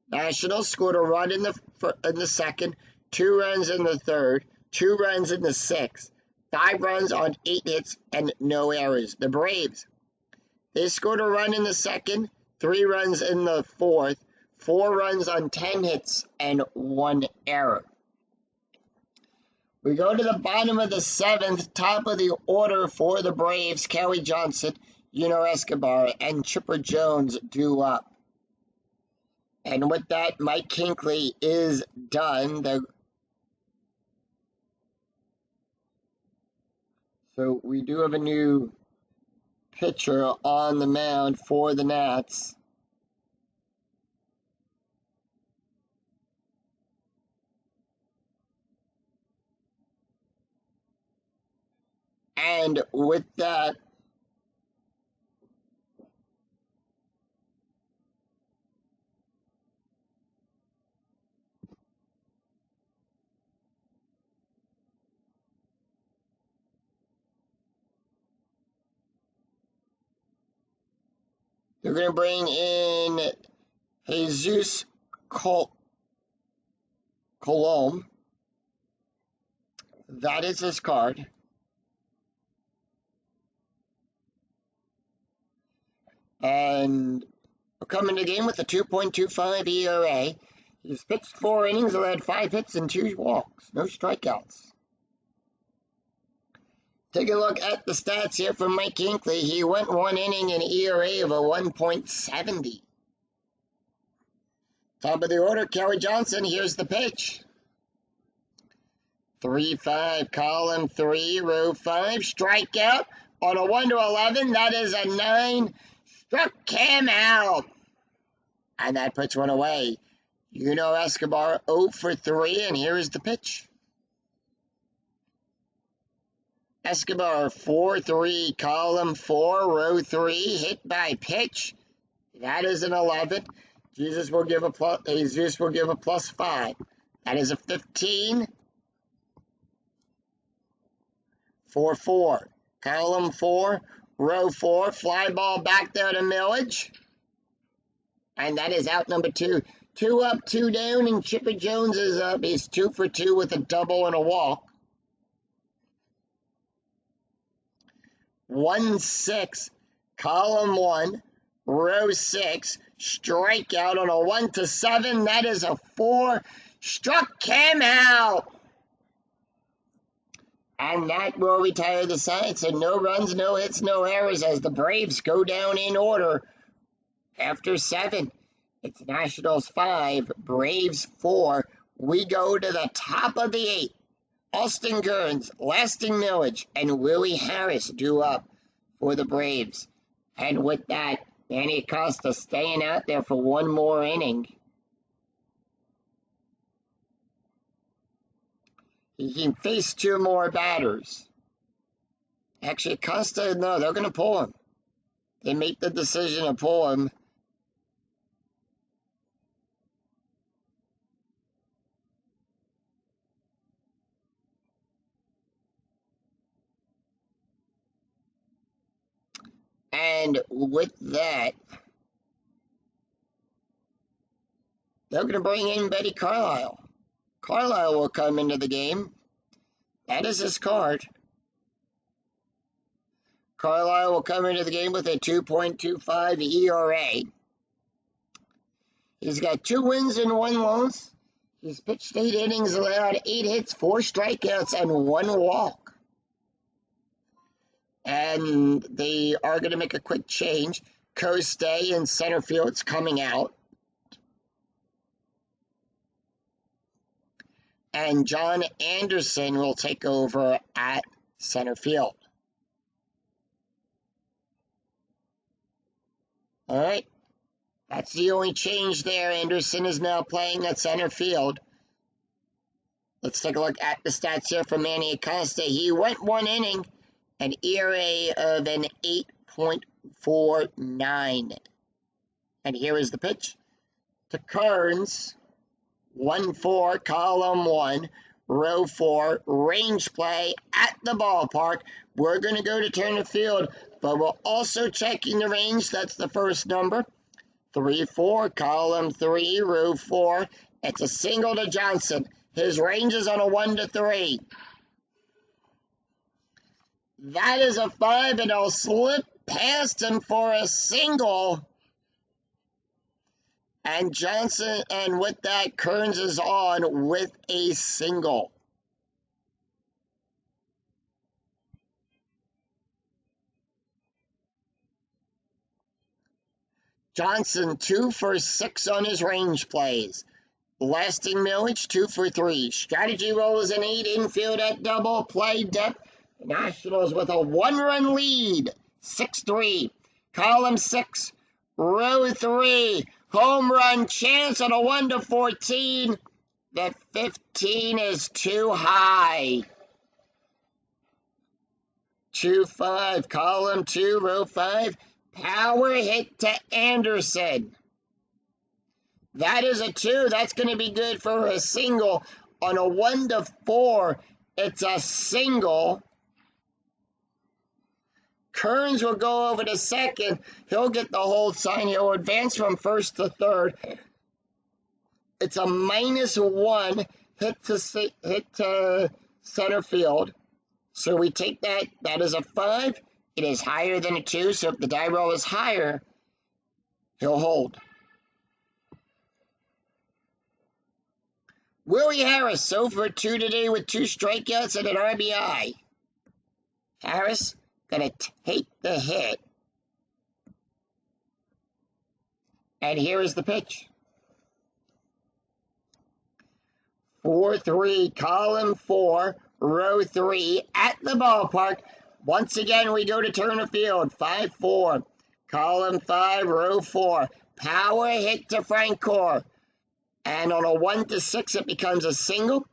Nationals scored a run in the 2nd, 2 runs in the 3rd, 2 runs in the 6th, 5 runs on 8 hits, and no errors. The Braves, they scored a run in the 2nd, 3 runs in the 4th, 4 runs on 10 hits and 1 error. We go to the bottom of the 7th, top of the order for the Braves. Kelly Johnson, Yunior Escobar, and Chipper Jones due up. And with that, Mike Kinkley is done. So we do have a new pitcher on the mound for the Nats. And with that, they're going to bring in Jesus Colom. That is his card. And we'll come into the game with a 2.25 ERA. He's pitched 4 innings, allowed 5 hits and 2 walks. No strikeouts. Take a look at the stats here from Mike Kinkley. He went 1 inning, an ERA of a 1.70. Top of the order, Kelly Johnson. Here's the pitch. 3-5, column 3, row 5, strikeout on a 1-11. That is a 9. Struck him out. And that puts one away. Yunior Escobar 0 for 3, and here is the pitch. Escobar 4-3, column 4, row 3, hit by pitch. That is an 11. Jesus will give a plus 5. That is a 15. 4-4, column 4, row 4, fly ball back there to Millage. And that is out number 2. 2 up, 2 down, and Chipper Jones is up. He's 2 for 2 with a double and a walk. 1-6, column 1, row 6, strikeout on a 1-7. That is a 4. Struck him out. And that will retire the side. So no runs, no hits, no errors as the Braves go down in order after 7. It's Nationals 5, Braves 4. We go to the top of the 8. Austin Kearns, Lasting Millage, and Willie Harris due up for the Braves. And with that, Manny Acosta staying out there for 1 more inning. He can face 2 more batters. Actually, Acosta, no, they're going to pull him. They make the decision to pull him. And with that, they're going to bring in Betty Carlisle. Carlisle will come into the game. That is his card. Carlisle will come into the game with a 2.25 ERA. He's got 2 wins and 1 loss. He's pitched 8 innings, allowed 8 hits, 4 strikeouts, and 1 walk. And they are going to make a quick change. Kostay in center field's coming out. And John Anderson will take over at center field. All right. That's the only change there. Anderson is now playing at center field. Let's take a look at the stats here for Manny Acosta. He went 1 inning, an ERA of an 8.49. And here is the pitch to Kearns. 1-4, column 1, row 4, range play at the ballpark. We're going to go to Turner Field, but we're also checking the range. That's the first number. 3-4, column 3, row 4. It's a single to Johnson. His range is on a 1-3. That is a 5, and I'll slip past him for a single. And Johnson, and with that, Kearns is on with a single. Johnson 2 for 6 on his range plays. Lasting millage 2 for 3. Strategy rolls an 8 infield at double play depth. Nationals with a 1-run lead. 6-3. Column 6, row 3. Home run chance on a 1 to 14. The 15 is too high. 2-5. Column 2, row 5. Power hit to Anderson. That is a 2. That's going to be good for a single. On a 1 to 4, it's a single. Kearns will go over to second. He'll get the hold sign. He'll advance from first to third. It's a -1 hit to center field. So we take that. That is a 5. It is higher than a 2. So if the die roll is higher, he'll hold. Willie Harris, so for 2 today with 2 strikeouts and an RBI. Harris gonna take the hit. And here is the pitch. 4-3, column 4, row 3, at the ballpark. Once again, we go to Turner Field. 5-4, column 5, row 4. Power hit to Francoeur. And on a 1 to 6, it becomes a single.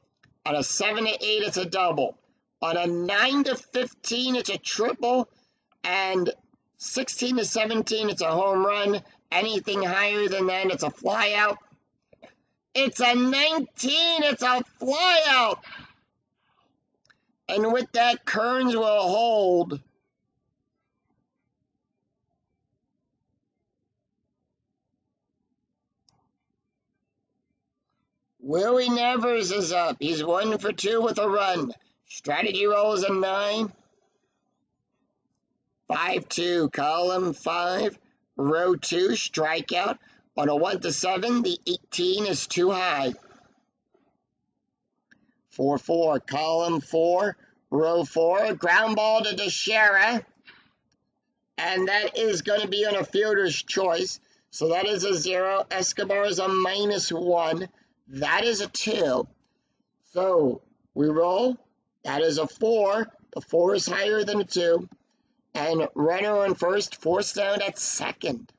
On a 7 to 8, it's a double. On a 9 to 15, it's a triple. And 16 to 17, it's a home run. Anything higher than that, it's a flyout. It's a 19, it's a flyout. And with that, Kearns will hold. Willie Nevers is up. He's 1 for 2 with a run. Strategy roll is a 9. 5-2, column 5, row 2, strikeout. On a 1 to 7, the 18 is too high. 4-4, column 4, row 4, ground ball to Teixeira. And that is going to be on a fielder's choice. So that is a 0. Escobar is a -1. That is a 2. So we roll. That is a 4. The 4 is higher than a 2. And runner on first, forced down at second.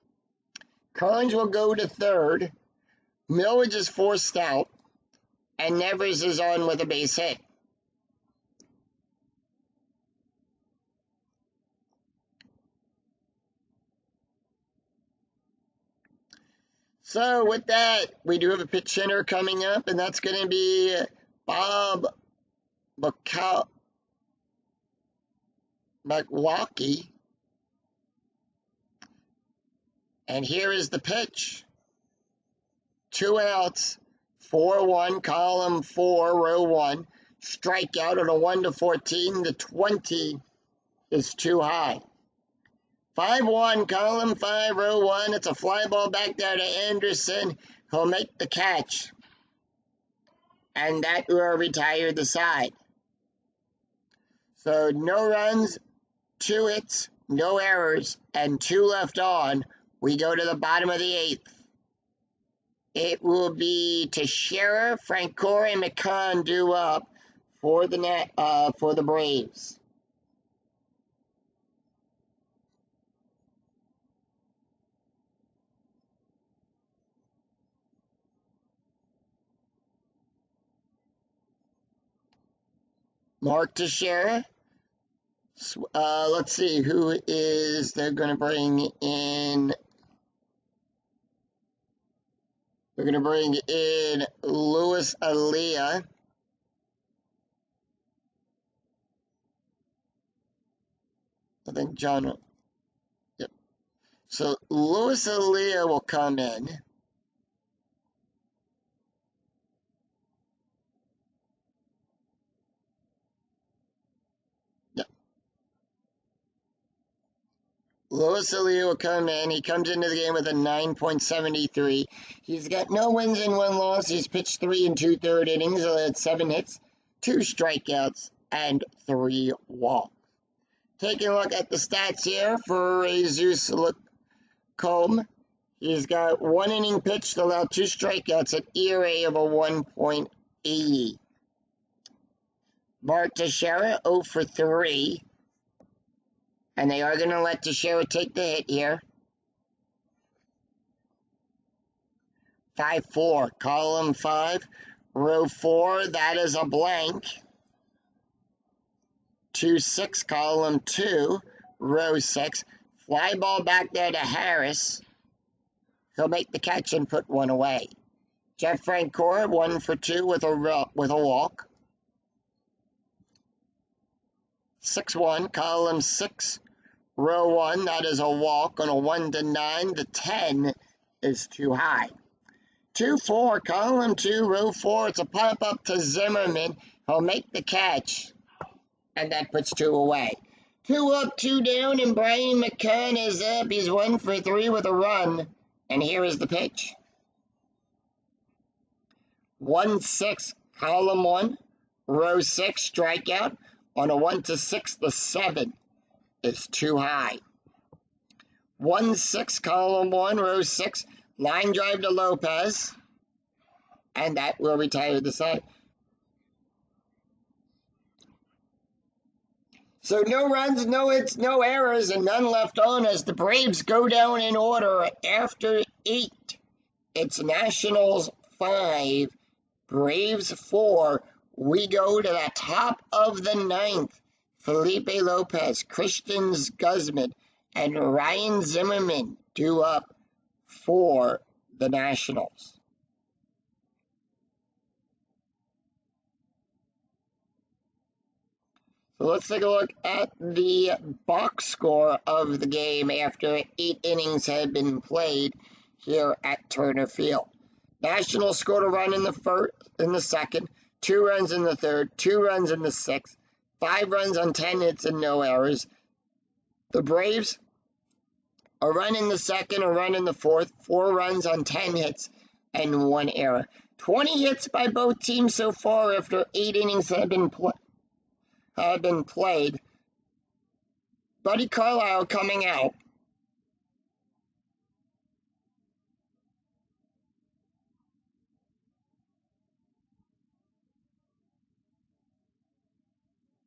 Kearns will go to third. Millage is forced out. And Nevers is on with a base hit. So with that, we do have a pitch hitter coming up, and that's going to be Bob McWalkie. And here is the pitch. 2 outs, 4-1, column 4, row 1. Strikeout on a 1 to 14. The 20 is too high. 5-1, column 5, row 1. It's a fly ball back there to Anderson. He'll make the catch. And that will retire the side. So no runs, 2 hits, no errors, and 2 left on. We go to the bottom of the 8th. It will be Teixeira, Francoeur, and McCann due up for the Braves. Mark Teixeira. Let's see who is they're going to bring in. We're going to bring in Luis Alia. I think John. Yep. So Luis Alia will come in. Yep. Luis Alou will come in. He comes into the game with a 9.73. He's got no wins and one loss. He's pitched 3 and 2/3 innings. He had 7 hits, 2 strikeouts, and 3 walks. Taking a look at the stats here for Jesus Lacombe. He's got 1 inning pitched, allowed 2 strikeouts, an ERA of a 1.80. Mark Teixeira 0 for 3. And they are going to let Teixeira take the hit here. 5-4, column 5, row 4, that is a blank. 2-6, column 2, row 6. Fly ball back there to Harris. He'll make the catch and put one away. Jeff Francoeur 1 for 2 with a walk. 6-1, column 6. Row 1, that is a walk on a 1-9. The 10 is too high. 2-4, column 2, row 4. It's a pop up to Zimmerman. He'll make the catch, and that puts 2 away. 2 up, 2 down, and Brian McCann is up. He's 1 for 3 with a run, and here is the pitch. 1-6, column 1, row 6, strikeout on a 1-6. The 7 is too high. 1-6, column 1, row 6, line drive to Lopez, and that will retire the side. So no runs, no hits, no errors, and none left on as the Braves go down in order after 8. It's Nationals 5, Braves 4. We go to the top of the 9th. Felipe Lopez, Christian Guzman, and Ryan Zimmerman due up for the Nationals. So let's take a look at the box score of the game after 8 innings had been played here at Turner Field. Nationals scored a run in the second, 2 runs in the third, 2 runs in the sixth, 5 runs on 10 hits and no errors. The Braves, a run in the second, a run in the fourth, 4 runs on 10 hits and 1 error. 20 hits by both teams so far after 8 innings have been played. Buddy Carlisle coming out.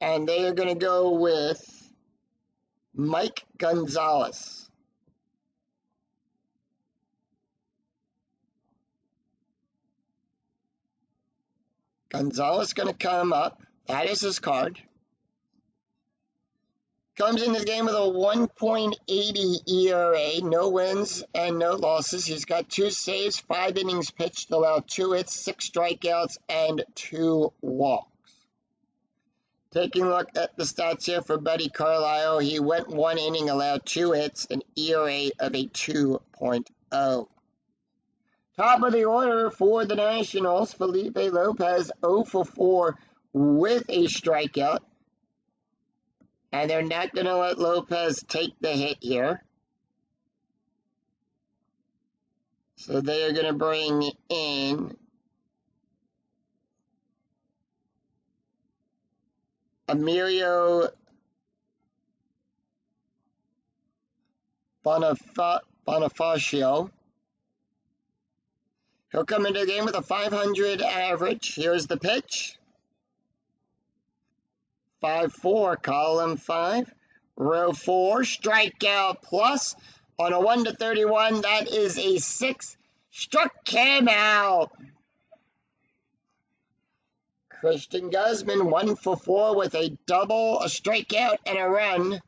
And they are going to go with Mike Gonzalez. Gonzalez going to come up. That is his card. Comes into the game with a 1.80 ERA, no wins and no losses. He's got 2 saves, 5 innings pitched, allowed 2 hits, 6 strikeouts, and 2 walks. Taking a look at the stats here for Buddy Carlisle, he went 1 inning, allowed 2 hits, an ERA of a 2.0. Top of the order for the Nationals, Felipe Lopez 0 for 4 with a strikeout. And they're not going to let Lopez take the hit here. So they are going to bring in Emilio Bonifacio. He'll come into the game with a .500 average. Here's the pitch. 5-4, column 5, row 4, strikeout plus on a 1-31. That is a 6. Struck him out. Christian Guzman 1 for 4 with a double, a strikeout, and a run.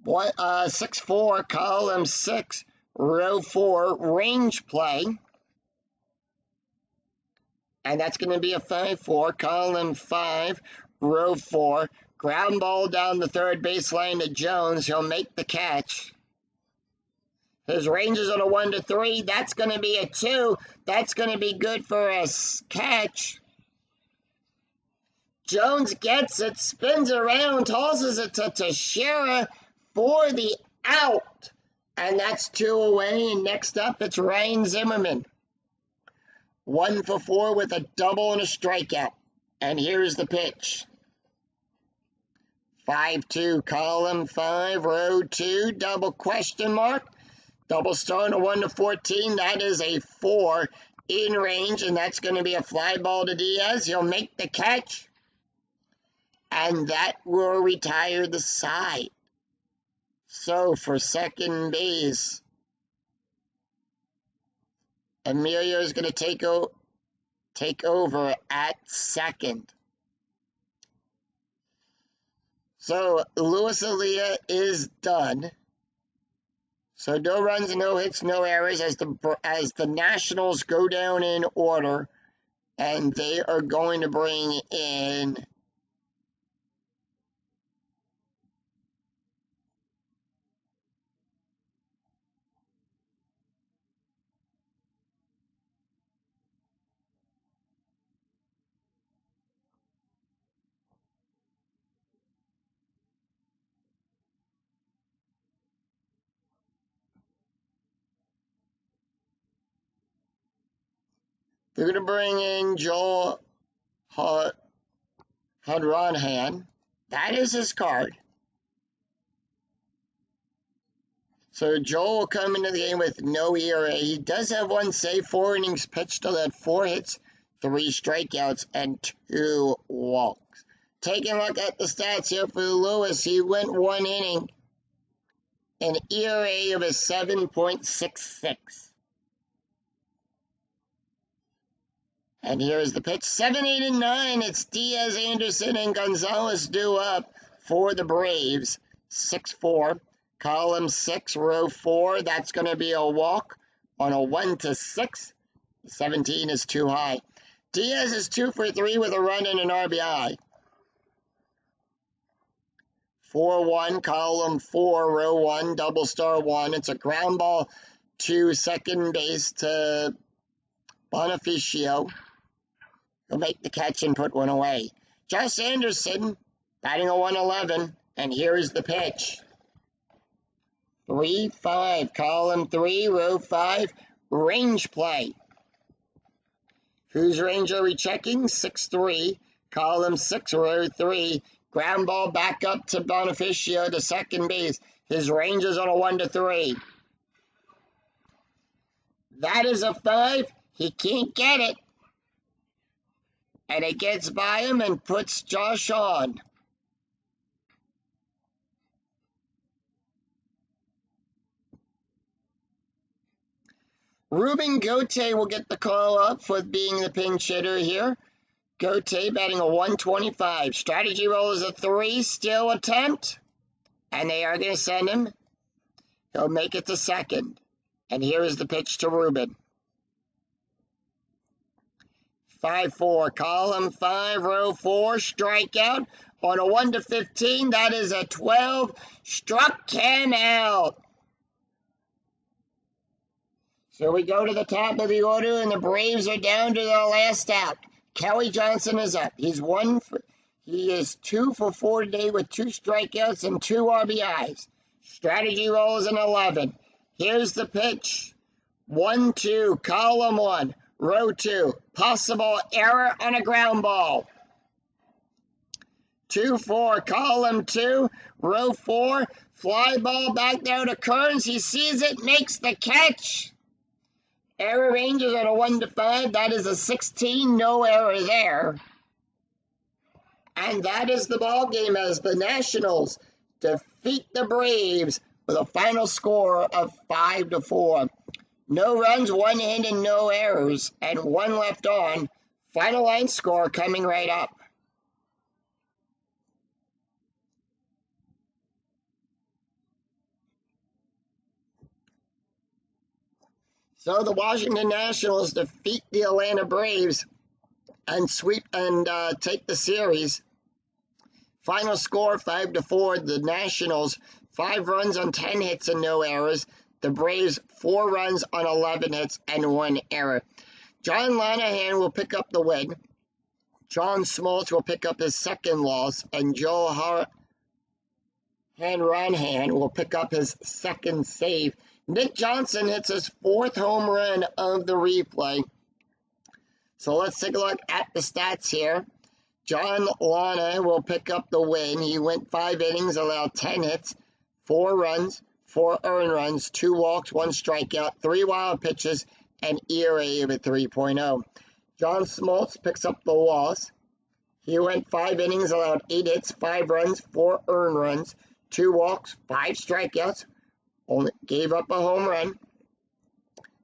6-4, column 6, row 4, range play. And that's going to be a 5-4, column 5, row 4. Ground ball down the third baseline to Jones. He'll make the catch. His range is on a 1-3. That's going to be a 2. That's going to be good for a catch. Jones gets it, spins around, tosses it to Teixeira for the out. And that's 2 away. And next up, it's Ryan Zimmerman. 1 for 4 with a double and a strikeout. And here's the pitch. 5-2, column 5, row 2, double question mark. Double star on a 1 to 14. That is a 4 in range, and that's going to be a fly ball to Diaz. He'll make the catch, and that will retire the side. So for second base, Emilio is going to take over at second. So Luis Aaliyah is done. So no runs, no hits, no errors as the Nationals go down in order, and they are going to bring in Joel Hadronhan. That is his card. So Joel will come into the game with no ERA. He does have 1 save, 4 innings pitched, still had 4 hits, 3 strikeouts, and 2 walks. Taking a look at the stats here for Lewis, he went 1 inning, an ERA of a 7.66. And here's the pitch. 7, 8, and 9. It's Diaz, Anderson, and Gonzalez due up for the Braves. 6-4. Column 6, row 4. That's going to be a walk on a 1 to 6. 17 is too high. Diaz is 2 for 3 with a run and an RBI. 4-1. Column 4, row 1. Double star 1. It's a ground ball to second base to Bonifacio. He'll make the catch and put 1 away. Josh Anderson, batting a 111, and here is the pitch. 3-5, column 3, row 5, range play. Whose range are we checking? 6-3, column 6, row 3, ground ball back up to Bonifacio to second base. His range is on a 1 to 3. That is a 5. He can't get it. And it gets by him and puts Josh on. Ruben Gote will get the call up for being the pinch hitter here. Gote batting a 125. Strategy roll is a 3, still attempt. And they are going to send him. He'll make it to second. And here is the pitch to Ruben. 5-4, column 5, row 4, strikeout on a 1 to 15. That is a 12. Struck him out. So we go to the top of the order, and the Braves are down to their last out. Kelly Johnson is up. He is 2 for 4 today with 2 strikeouts and 2 RBIs. Strategy roll is an 11. Here's the pitch. 1-2, column 1. Row 2, possible error on a ground ball. 2-4, column 2, row 4, fly ball back down to Kearns. He sees it, makes the catch. Error ranges on a 1 to 5. That is a 16, no error there. And that is the ball game as the Nationals defeat the Braves with a final score of 5-4. No runs, 1 hit, and no errors, and 1 left on. Final line score coming right up. So the Washington Nationals defeat the Atlanta Braves and take the series. Final score 5-4. The Nationals 5 runs on 10 hits and no errors. The Braves 4 runs on 11 hits and 1 error. John Lanahan will pick up the win. John Smoltz will pick up his second loss, and Joe Hanrahan will pick up his second save. Nick Johnson hits his fourth home run of the replay. So let's take a look at the stats here. John Lana will pick up the win. He went 5 innings, allowed 10 hits, 4 runs, 4 earned runs, 2 walks, 1 strikeout, 3 wild pitches, and ERA of a 3.0. John Smoltz picks up the loss. He went 5 innings, allowed 8 hits, 5 runs, 4 earned runs, 2 walks, 5 strikeouts, only gave up a home run,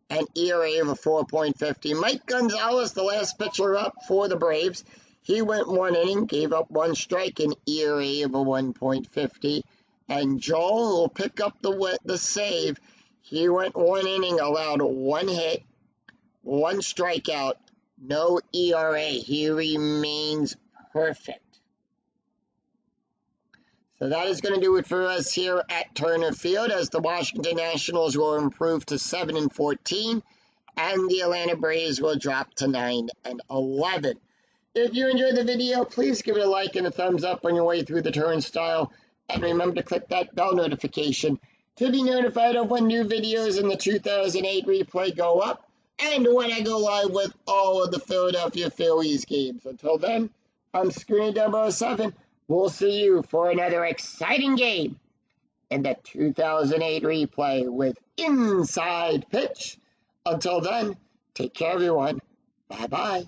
and ERA of a 4.50. Mike Gonzalez, the last pitcher up for the Braves, he went 1 inning, gave up 1 strike, and ERA of a 1.50. And Joel will pick up the save. He went 1 inning, allowed 1 hit, 1 strikeout, no ERA. He remains perfect. So that is going to do it for us here at Turner Field, as the Washington Nationals will improve to 7-14, and the Atlanta Braves will drop to 9-11. If you enjoyed the video, please give it a like and a thumbs up on your way through the turnstile. And remember to click that bell notification to be notified of when new videos in the 2008 replay go up, and when I go live with all of the Philadelphia Phillies games. Until then, I'm Screen 007. We'll see you for another exciting game in the 2008 replay with Inside Pitch. Until then, take care, everyone. Bye-bye.